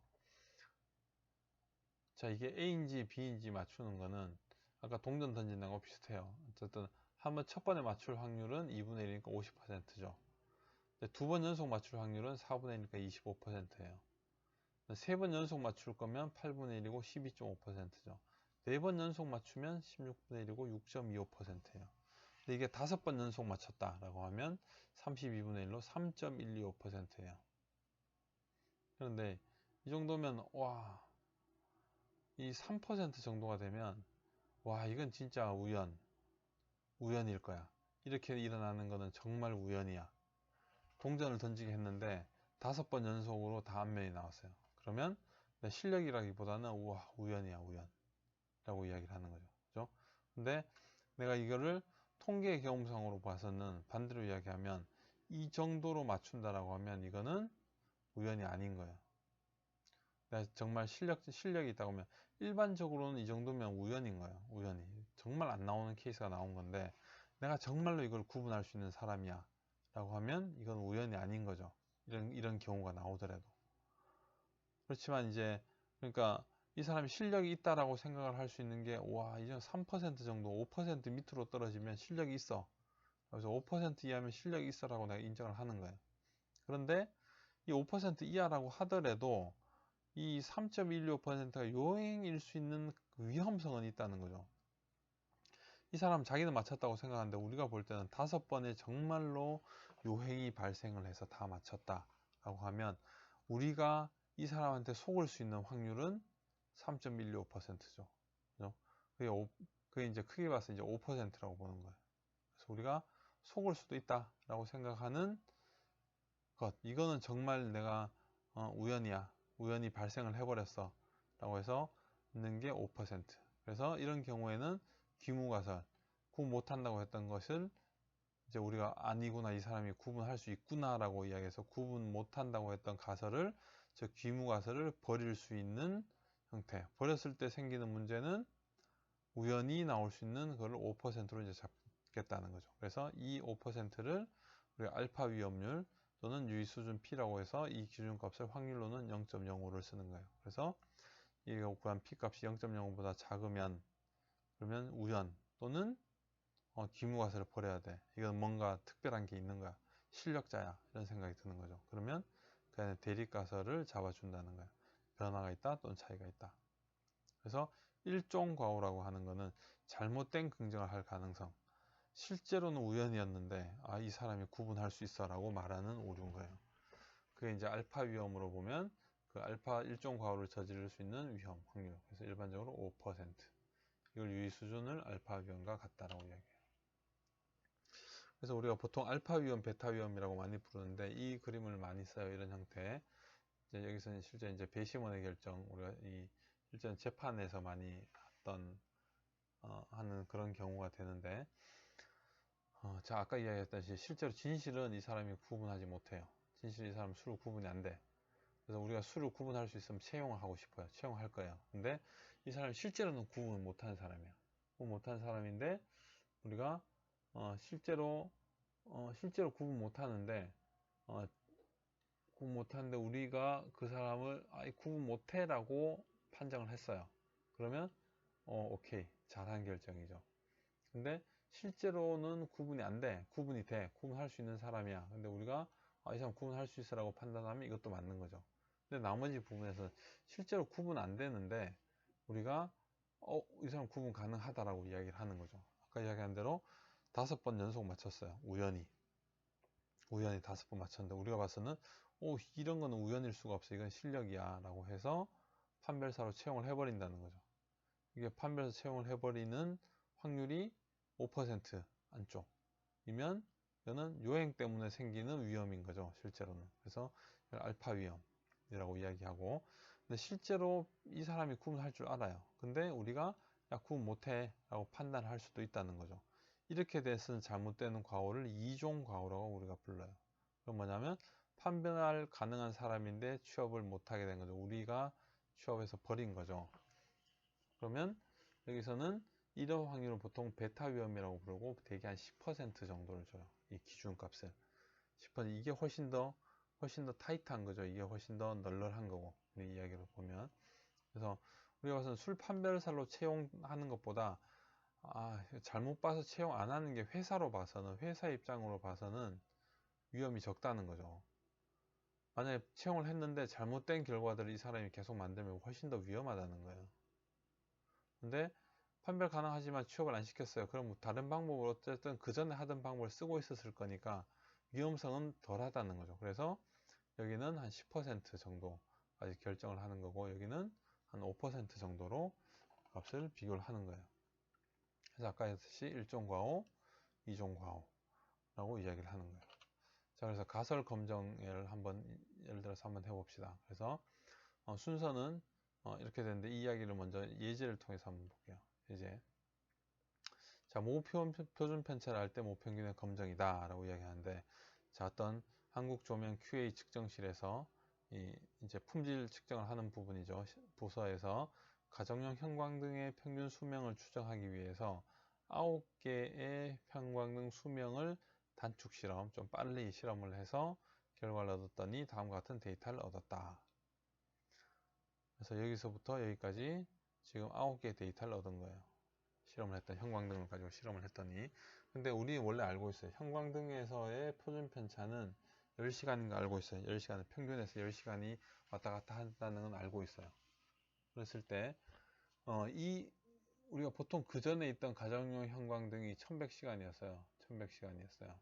자, 이게 A인지 B인지 맞추는 거는 아까 동전 던진다는 거 비슷해요. 어쨌든 한번 첫 번에 맞출 확률은 2분의 1이니까 50%죠. 두 번 연속 맞출 확률은 4분의 1이니까 25%예요. 세 번 연속 맞출 거면 8분의 1이고 12.5%죠. 네 번 연속 맞추면 16분의 1이고 6.25%예요. 근데 이게 5번 연속 맞췄다라고 하면 32분의 1로 3.125%예요. 그런데 이 정도면 와, 이 3% 정도가 되면 와, 이건 진짜 우연일 거야. 이렇게 일어나는 거는 정말 우연이야. 동전을 던지게 했는데 5번 연속으로 다 앞면이 나왔어요. 그러면 실력이라기보다는 우와, 우연이야, 우연 라고 이야기를 하는 거죠. 그죠? 근데 내가 이거를 통계 경험상으로 봐서는 반대로 이야기하면 이 정도로 맞춘다라고 하면 이거는 우연이 아닌 거예요. 내가 정말 실력이 있다고 하면 일반적으로는 이 정도면 우연인 거예요. 우연히. 정말 안 나오는 케이스가 나온 건데 내가 정말로 이걸 구분할 수 있는 사람이야 라고 하면 이건 우연이 아닌 거죠. 이런 경우가 나오더라도. 그렇지만 이제 그러니까 이 사람이 실력이 있다라고 생각을 할 수 있는 게 와, 이제 3% 정도 5% 밑으로 떨어지면 실력이 있어. 그래서 5% 이하면 실력이 있어라고 내가 인정을 하는 거예요. 그런데 이 5% 이하라고 하더라도 이 3.125%가 요행일 수 있는 위험성은 있다는 거죠. 이 사람 자기는 맞췄다고 생각하는데 우리가 볼 때는 5번에 정말로 요행이 발생을 해서 다 맞췄다라고 하면 우리가 이 사람한테 속을 수 있는 확률은 3.125%죠. 그게 이제 크게 봐서 이제 5%라고 보는 거예요. 그래서 우리가 속을 수도 있다라고 생각하는 것, 이거는 정말 내가 우연이야. 우연히 발생을 해버렸어. 라고 해서 있는 게 5%. 그래서 이런 경우에는 귀무가설, 구분 못한다고 했던 것을 이제 우리가 아니구나, 이 사람이 구분할 수 있구나라고 이야기해서 구분 못한다고 했던 가설을, 즉 귀무 가설을 버릴 수 있는 형태. 버렸을 때 생기는 문제는 우연히 나올 수 있는 그걸 5%로 이제 잡겠다는 거죠. 그래서 이 5%를 우리가 알파 위험률 또는 유의 수준 P라고 해서 이 기준값을 확률로는 0.05를 쓰는 거예요. 그래서 이거 구한 P 값이 0.05보다 작으면 그러면 우연 또는 기무가설을 버려야 돼. 이건 뭔가 특별한 게 있는 거야. 실력자야. 이런 생각이 드는 거죠. 그러면 그 안에 대립가설을 잡아준다는 거야. 변화가 있다 또는 차이가 있다. 그래서 일종과오라고 하는 거는 잘못된 긍정을 할 가능성. 실제로는 우연이었는데 이 사람이 구분할 수 있어 라고 말하는 오류인 거예요. 그게 이제 알파 위험으로 보면 그 알파 일종 과오를 저지를 수 있는 위험 확률. 그래서 일반적으로 5%. 이걸 유의 수준을 알파 위험과 같다라고 이야기해요. 그래서 우리가 보통 알파 위험, 베타 위험이라고 많이 부르는데 이 그림을 많이 써요. 이런 형태. 이제 여기서는 실제 이제 배심원의 결정, 우리가 이 실제 재판에서 많이 하는 그런 경우가 되는데, 자 아까 이야기했다시피 실제로 진실은 이 사람이 구분하지 못해요. 진실 이 사람 수를 구분이 안 돼. 그래서 우리가 수를 구분할 수 있으면 채용을 하고 싶어요. 채용할 거예요. 근데 이 사람이 실제로는 구분 못하는 사람이야. 구분 못하는 사람인데 우리가 실제로 구분 못하는데 구분 못하는데 우리가 그 사람을 구분 못해라고 판정을 했어요. 그러면 오케이, 잘한 결정이죠. 근데 실제로는 구분이 안 돼. 구분이 돼. 구분할 수 있는 사람이야. 근데 우리가 이 사람 구분할 수 있어라고 판단하면 이것도 맞는 거죠. 근데 나머지 부분에서 실제로 구분 안 되는데 우리가 이 사람 구분 가능하다라고 이야기를 하는 거죠. 아까 이야기한 대로 5번 연속 맞췄어요. 우연히 5번 맞췄는데 우리가 봐서는 이런 거는 우연일 수가 없어. 이건 실력이야 라고 해서 판별사로 채용을 해버린다는 거죠. 이게 판별사 채용을 해버리는 확률이 5% 안쪽이면 이거는 요행 때문에 생기는 위험인 거죠. 실제로는. 그래서 알파 위험이라고 이야기하고, 근데 실제로 이 사람이 구분할 줄 알아요. 근데 우리가 구분 못해 라고 판단할 수도 있다는 거죠. 이렇게 돼서는 잘못되는 과오를 이종 과오라고 우리가 불러요. 그럼 뭐냐면 판별 가능한 사람인데 취업을 못하게 된 거죠. 우리가 취업해서 버린 거죠. 그러면 여기서는 이런 확률은 보통 베타 위험이라고 부르고 대개 한 10% 정도를 줘요. 이 기준값을 10%. 이게 훨씬 더 타이트한 거죠. 이게 훨씬 더 널널한 거고 우리 이야기로 보면. 그래서 우리가 봐서는 술 판별사로 채용하는 것보다 잘못 봐서 채용 안 하는 게 회사로 봐서는, 회사 입장으로 봐서는 위험이 적다는 거죠. 만약에 채용을 했는데 잘못된 결과들을 이 사람이 계속 만들면 훨씬 더 위험하다는 거예요. 근데 판별 가능하지만 취업을 안 시켰어요. 그럼 뭐 다른 방법으로 어쨌든 그 전에 하던 방법을 쓰고 있었을 거니까 위험성은 덜 하다는 거죠. 그래서 여기는 한 10% 정도 아직 결정을 하는 거고, 여기는 한 5% 정도로 값을 비교를 하는 거예요. 그래서 아까 했듯이 1종 과오, 2종 과오라고 이야기를 하는 거예요. 자, 그래서 가설 검정을 한번 예를 들어서 한번 해봅시다. 그래서 순서는 이렇게 되는데 이 이야기를 먼저 예제를 통해서 한번 볼게요. 예제. 자, 표준 편차를 할 때 모평균의 검정이다 라고 이야기하는데, 자, 어떤 한국 조명 QA 측정실에서 이제 품질 측정을 하는 부분이죠. 부서에서 가정용 형광등의 평균 수명을 추정하기 위해서 9개의 형광등 수명을 단축 실험, 좀 빨리 실험을 해서 결과를 얻었더니 다음과 같은 데이터를 얻었다. 그래서 여기서부터 여기까지 지금 9개의 데이터를 얻은 거예요. 실험을 했던 형광등을 가지고 실험을 했더니, 근데 우리 원래 알고 있어요. 형광등에서의 표준 편차는 10시간인 거 알고 있어요. 10시간을 평균에서 10시간이 왔다 갔다 한다는 건 알고 있어요. 그랬을 때 우리가 보통 그 전에 있던 가정용 형광등이 1100시간이었어요. 1100시간이었어요.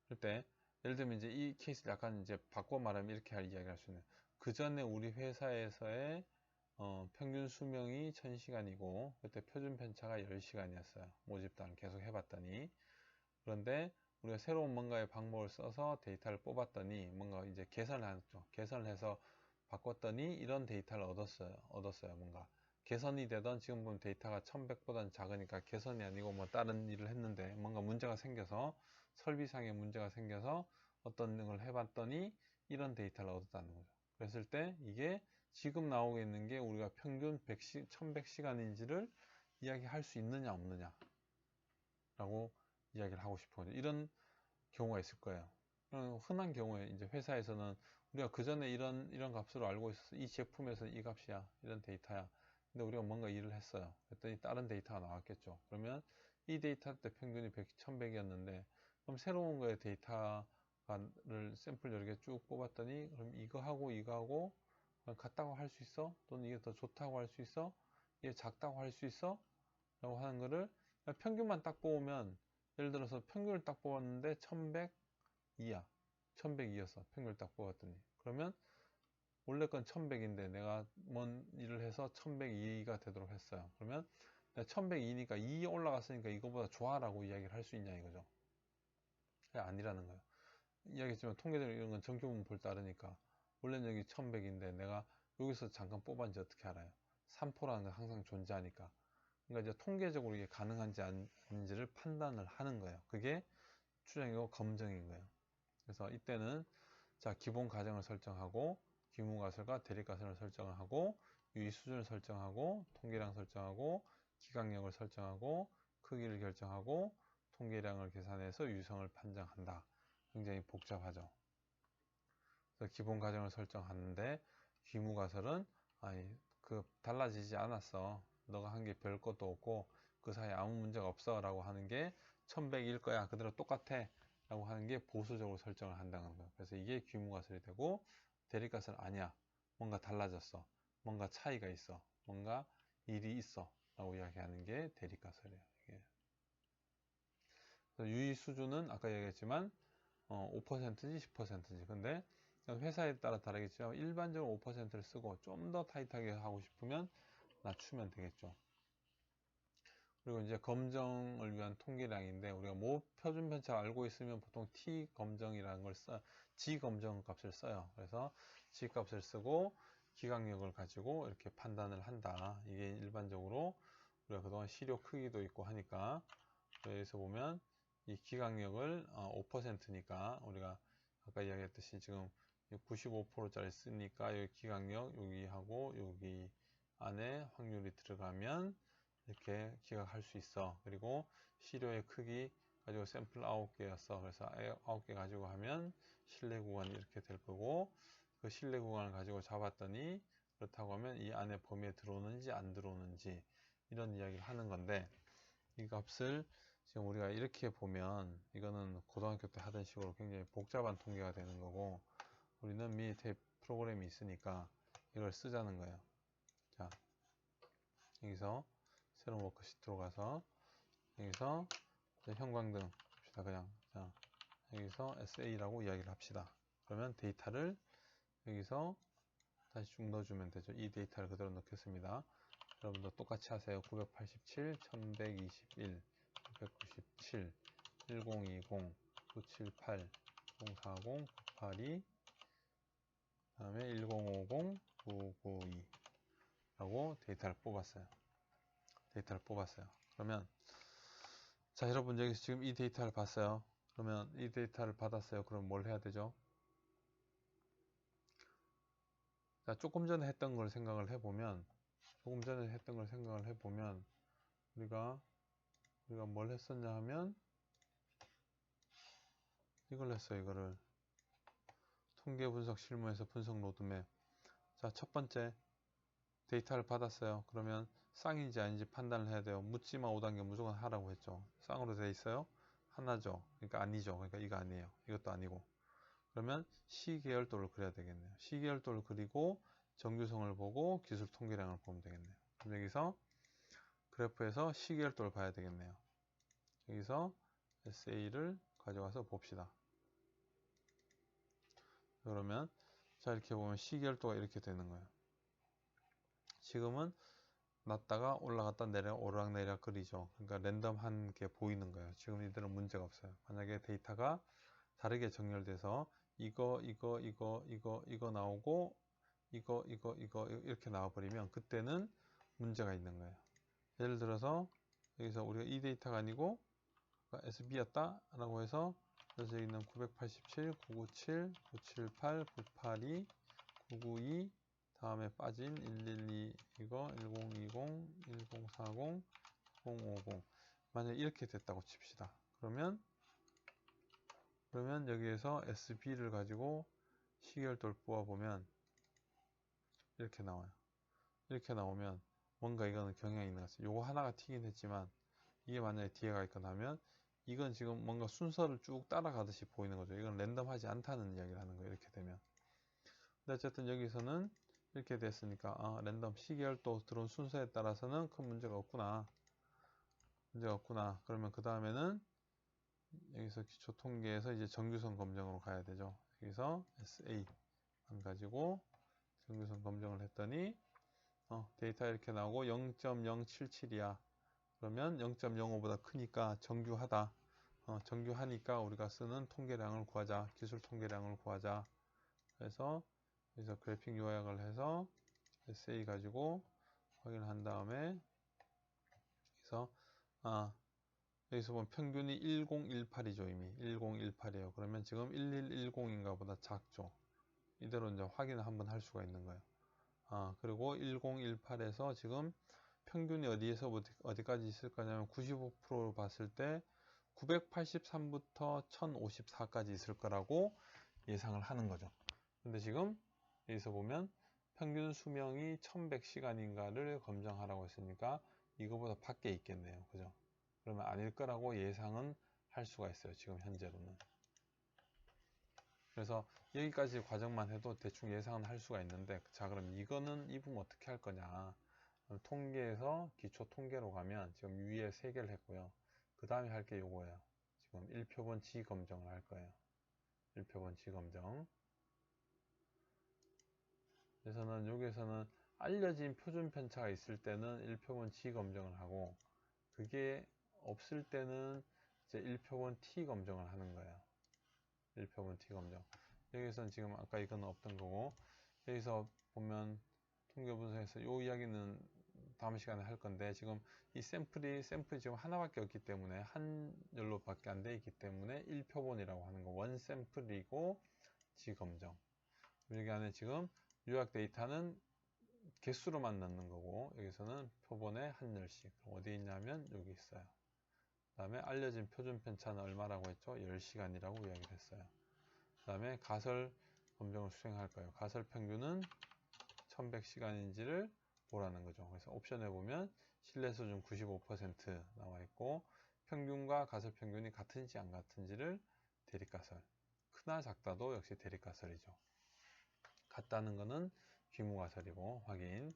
그럴 때 예를 들면 이제 이 케이스를 약간 이제 바꿔 말하면 이렇게 이야기할 수 있는, 그 전에 우리 회사에서의 평균 수명이 1000시간이고 그때 표준 편차가 10시간이었어요. 모집단을 계속 해봤더니. 그런데 우리가 새로운 뭔가의 방법을 써서 데이터를 뽑았더니 뭔가 이제 계산을 했죠. 계산을 해서 바꿨더니 이런 데이터를 얻었어요. 뭔가 개선이 되던 지금 보면 데이터가 1100보다는 작으니까 개선이 아니고 뭐 다른 일을 했는데 뭔가 문제가 생겨서 설비상의 문제가 생겨서 어떤 걸 해봤더니 이런 데이터를 얻었다는 거죠. 그랬을 때 이게 지금 나오고 있는 게 우리가 평균 1100시간인지를 이야기할 수 있느냐 없느냐 라고 이야기를 하고 싶은 거죠. 이런 경우가 있을 거예요. 흔한 경우에 이제 회사에서는 우리가 그 전에 이런 값으로 알고 있어서 이 제품에서 이 값이야, 이런 데이터야. 근데 우리가 뭔가 일을 했어요. 그랬더니 다른 데이터가 나왔겠죠. 그러면 이 데이터 때 평균이 1100이었는데 그럼 새로운 거에 데이터를 샘플 여러 개 쭉 뽑았더니 그럼 이거하고 같다고 할 수 있어? 또는 이게 더 좋다고 할 수 있어? 이게 작다고 할 수 있어? 라고 하는 거를 평균만 딱 뽑으면 예를 들어서 평균을 딱 뽑았는데 1102야. 1102였어. 평균을 딱 뽑았더니. 그러면 원래 건 1100인데 내가 뭔 일을 해서 1102가 되도록 했어요. 그러면 1102니까 2 올라갔으니까 이거보다 좋아라고 이야기를 할 수 있냐 이거죠. 아니라는 거예요. 이야기했지만 통계적으로 이런 건 정규분포를 따르니까 원래는 여기 1100인데 내가 여기서 잠깐 뽑았는지 어떻게 알아요? 3%라는 건 항상 존재하니까. 그러니까 이제 통계적으로 이게 가능한지 아닌지를 판단을 하는 거예요. 그게 추정이고 검증인 거예요. 그래서 이때는 자 기본 가정을 설정하고 규모가설과 대립가설을 설정을 하고 유의 수준을 설정하고 통계량 설정하고 기강력을 설정하고 크기를 결정하고 통계량을 계산해서 유성을 판정한다. 굉장히 복잡하죠. 그래서 기본 가정을 설정하는데 규모가설은 아니 달라지지 않았어. 너가 한 게 별 것도 없고 그 사이에 아무 문제가 없어 라고 하는 게 1100일 거야. 그대로 똑같아 라고 하는 게 보수적으로 설정을 한다는 거예요. 그래서 이게 규모가설이 되고 대립가설 아니야. 뭔가 달라졌어. 뭔가 차이가 있어. 뭔가 일이 있어 라고 이야기하는 게 대립가설이에요. 유의 수준은 아까 얘기했지만 5%인지 10%인지 근데 회사에 따라 다르겠지만 일반적으로 5%를 쓰고 좀 더 타이트하게 하고 싶으면 낮추면 되겠죠. 그리고 이제 검정을 위한 통계량인데 우리가 표준 편차 알고 있으면 보통 T 검정이라는 걸 G 검정 값을 써요. 그래서 G 값을 쓰고 기강력을 가지고 이렇게 판단을 한다. 이게 일반적으로 우리가 그동안 시료 크기도 있고 하니까 여기서 보면 이 기강력을 5%니까 우리가 아까 이야기했듯이 지금 95%짜리 쓰니까 여기 기강력 여기하고 여기 안에 확률이 들어가면 이렇게 기각할 수 있어. 그리고 시료의 크기 가지고 샘플 9개였어. 그래서 9개 가지고 하면 실내 구간이 이렇게 될 거고 그 실내 구간을 가지고 잡았더니 그렇다고 하면 이 안에 범위에 들어오는지 안 들어오는지 이런 이야기를 하는 건데 이 값을 지금 우리가 이렇게 보면 이거는 고등학교 때 하던 식으로 굉장히 복잡한 통계가 되는 거고 우리는 밑에 프로그램이 있으니까 이걸 쓰자는 거예요. 자, 여기서 새로운 워크시트 들어가서 여기서 형광등 봅시다. 그냥 자, 여기서 SA라고 이야기를 합시다. 그러면 데이터를 여기서 다시 쭉 넣어주면 되죠. 이 데이터를 그대로 넣겠습니다. 여러분도 똑같이 하세요. 987, 1121, 997, 1020, 978, 040, 982, 그 다음에 1050, 992 라고 데이터를 뽑았어요. 그러면 자 여러분 여기서 지금 이 데이터를 봤어요. 그러면 이 데이터를 받았어요. 그럼 뭘 해야 되죠? 자 조금 전에 했던 걸 생각을 해보면 우리가 뭘 했었냐 하면 이걸 했어요. 이거를 통계 분석 실무에서 분석 로드맵. 자 첫 번째 데이터를 받았어요. 그러면 쌍인지 아닌지 판단을 해야 돼요. 묻지마 5단계 무조건 하라고 했죠. 쌍으로 돼 있어요? 하나죠. 그러니까 아니죠. 그러니까 이거 아니에요. 이것도 아니고. 그러면 시계열도를 그려야 되겠네요. 시계열도를 그리고 정규성을 보고 기술 통계량을 보면 되겠네요. 그럼 여기서 그래프에서 시계열도를 봐야 되겠네요. 여기서 SA를 가져와서 봅시다. 그러면 자 이렇게 보면 시계열도가 이렇게 되는 거예요. 지금은 낮다가 올라갔다 오르락내리락 그리죠. 그러니까 랜덤한 게 보이는 거예요. 지금 이들은 문제가 없어요. 만약에 데이터가 다르게 정렬돼서 이거 나오고 이거 이렇게 나와버리면 그때는 문제가 있는 거예요. 예를 들어서 여기서 우리가 이 데이터가 아니고 SB였다 라고 해서 그래서 여기 있는 987, 997, 978, 982, 992 다음에 빠진 112 이거 1020, 1040, 050 만약에 이렇게 됐다고 칩시다. 그러면 여기에서 SB를 가지고 시계열도를 뽑아보면 이렇게 나와요. 이렇게 나오면 뭔가 이거는 경향이 있는 것 같아요. 요거 하나가 튀긴 했지만 이게 만약에 뒤에가 있거나 하면 이건 지금 뭔가 순서를 쭉 따라가듯이 보이는 거죠. 이건 랜덤하지 않다는 이야기를 하는 거예요. 이렇게 되면. 근데 어쨌든 여기서는 이렇게 됐으니까 랜덤 시계열도 들어온 순서에 따라서는 큰 문제가 없구나. 그러면 그 다음에는 여기서 기초 통계에서 이제 정규성 검정으로 가야 되죠. 여기서 SA만 가지고 정규성 검정을 했더니 데이터 이렇게 나오고 0.077이야. 그러면 0.05보다 크니까 정규하다. 정규하니까 우리가 쓰는 통계량을 구하자. 기술 통계량을 구하자. 그래서 여기서 그래픽 요약을 해서 SA 가지고 확인한 다음에 여기서 여기서 보면 평균이 1018이죠. 이미 1018이에요. 그러면 지금 1110인가 보다 작죠. 이대로 이제 확인을 한번 할 수가 있는 거예요. 그리고 1018에서 지금 평균이 어디에서 어디까지 있을 거냐면 95%로 봤을 때 983부터 1054까지 있을 거라고 예상을 하는 거죠. 근데 지금 여기서 보면 평균 수명이 1100시간인가를 검정하라고 했으니까 이거보다 밖에 있겠네요. 그죠? 그러면 아닐 거라고 예상은 할 수가 있어요. 지금 현재로는. 그래서 여기까지 과정만 해도 대충 예상은 할 수가 있는데 자 그럼 이거는 이 부분 어떻게 할 거냐. 통계에서 기초 통계로 가면 지금 위에 3개를 했고요. 그 다음에 할 게 요거예요. 지금 1표본 지 검정을 할 거예요. 1표본 지 검정. 그래서는 여기에서는 알려진 표준 편차가 있을 때는 1표본 지 검정을 하고 그게 없을 때는 이제 1표본 T 검정을 하는 거예요. 1표본 T 검정. 여기서는 지금 아까 이건 없던 거고 여기서 보면 통계 분석에서 이 이야기는 다음 시간에 할 건데 지금 이 샘플이 지금 하나밖에 없기 때문에 한 열로밖에 안 돼 있기 때문에 1표본이라고 하는 거 원 샘플이고 지 검정. 여기 안에 지금 요약 데이터는 개수로만 넣는 거고 여기서는 표본에 한 열씩 어디 있냐면 여기 있어요. 그 다음에 알려진 표준 편차는 얼마라고 했죠? 10시간이라고 이야기를 했어요. 그 다음에 가설 검정을 수행할 거예요. 가설 평균은 1100시간인지를 보라는 거죠. 그래서 옵션에 보면 신뢰 수준 95% 나와 있고 평균과 가설 평균이 같은지 안 같은지를 대립가설. 크나 작다도 역시 대립가설이죠. 같다는 것은 귀무가설이고 확인.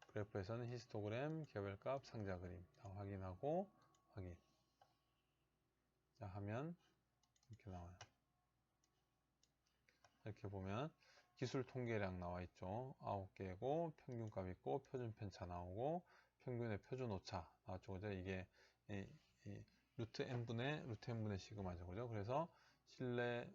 그래프에서는 히스토그램, 개별값, 상자 그림 다 확인하고 확인. 자 하면 이렇게 나와요. 이렇게 보면 기술 통계량 나와 있죠. 9개고 평균값 있고 표준 편차 나오고 평균의 표준 오차 나왔죠. 그죠? 이게 이 루트 n분의 시그마죠. 그죠? 그래서 실내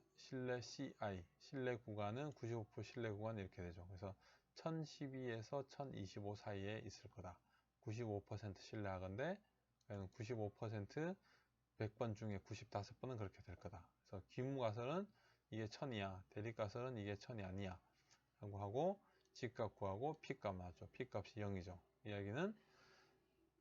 CI 실내 구간은 95% 실내 구간 이렇게 되죠. 그래서 1012에서 1025 사이에 있을 거다. 95% 신뢰하건데 95% 100번 중에 95번은 그렇게 될 거다. 그래서 기무가설은 이게 1000이야. 대립가설은 이게 1000이 아니야. 라고 하고 G값 구하고 P값 나왔죠. P값이 0이죠. 이야기는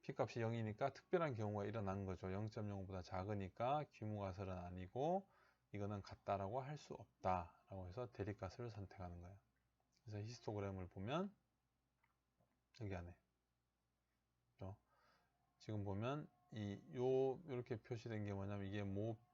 P값이 0이니까 특별한 경우가 일어난 거죠. 0.05보다 작으니까 기무가설은 아니고 이거는 같다라고 할 수 없다. 라고 해서 대립가설을 선택하는 거예요. 그래서 히스토그램을 보면 여기 안에 지금 보면 요렇게 표시된 게 뭐냐면 이게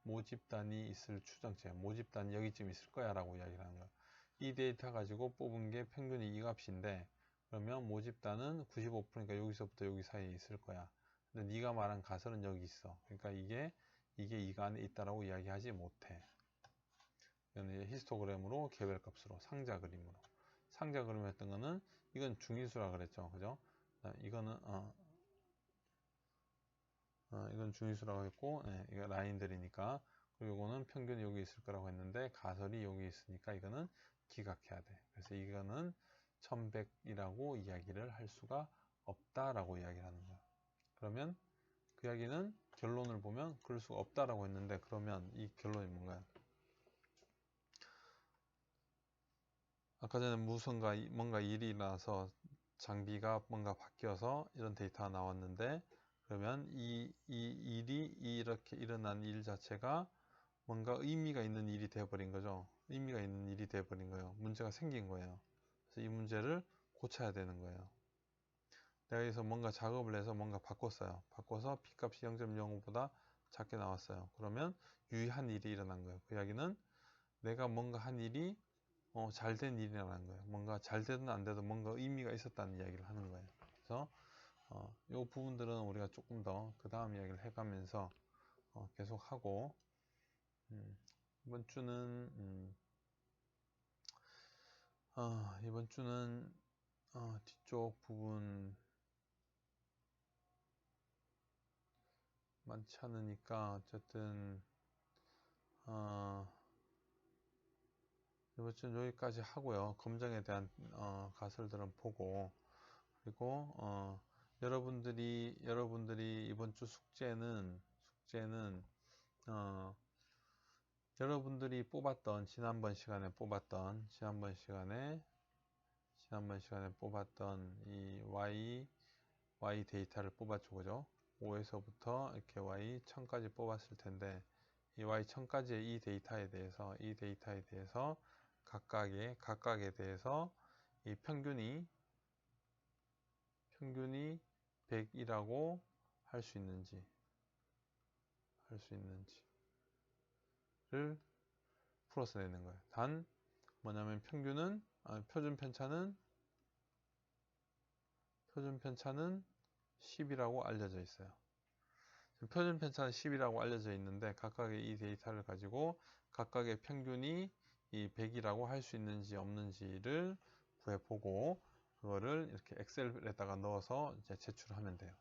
모집단이 있을 추정체 모집단이 여기쯤 있을 거야 라고 이야기를 하는 거예요. 이 데이터 가지고 뽑은 게 평균이 이 값인데 그러면 모집단은 95%니까 여기서부터 여기 사이에 있을 거야. 근데 네가 말한 가설은 여기 있어. 그러니까 이게 이가 안에 있다라고 이야기하지 못해. 이거는 이제 히스토그램으로 개별값으로 상자 그림으로 했던 거는 이건 중위수라 그랬죠. 그죠? 이거는 이건 중위수라고 했고 이거 라인들이니까 그리고 이거는 평균이 여기 있을 거라고 했는데 가설이 여기 있으니까 이거는 기각해야 돼. 그래서 이거는 1100이라고 이야기를 할 수가 없다라고 이야기를 하는 거야. 그러면 그 이야기는 결론을 보면 그럴 수가 없다라고 했는데, 그러면 이 결론이 뭔가요? 아까 전에 뭔가 일이 일어나서 장비가 뭔가 바뀌어서 이런 데이터가 나왔는데, 그러면 이 일이 이렇게 일어난 일 자체가 뭔가 의미가 있는 일이 되어버린 거죠. 의미가 있는 일이 되어버린 거예요. 문제가 생긴 거예요. 그래서 이 문제를 고쳐야 되는 거예요. 내가 여기서 뭔가 작업을 해서 뭔가 바꿨어요. 바꿔서 P값이 0.05보다 작게 나왔어요. 그러면 유의한 일이 일어난 거예요. 그 이야기는 내가 뭔가 한 일이 잘된 일이라는 거예요. 뭔가 잘 되든 안 되든 뭔가 의미가 있었다는 이야기를 하는 거예요. 그래서 이 부분들은 우리가 조금 더 그 다음 이야기를 해가면서 계속 하고, 이번 주는 뒤쪽 부분 많지 않으니까 어쨌든 이번 주는 여기까지 하고요. 검정에 대한 가설들은 보고, 그리고 여러분들이 이번 주 숙제는 여러분들이 뽑았던 지난번 시간에 뽑았던 이 y 데이터를 뽑았죠, 그죠? 5에서부터 이렇게 y 1000까지 뽑았을 텐데, 이 y 1000까지의 이 데이터에 대해서 각각에 대해서 이 평균이 100이라고 할 수 있는지를 풀어서 내는 거예요. 단 뭐냐면 표준 편차는 10이라고 알려져 있어요. 표준 편차는 10이라고 알려져 있는데, 각각의 이 데이터를 가지고 각각의 평균이 이 100이라고 할 수 있는지 없는지를 구해보고, 그거를 이렇게 엑셀에다가 넣어서 이제 제출하면 돼요.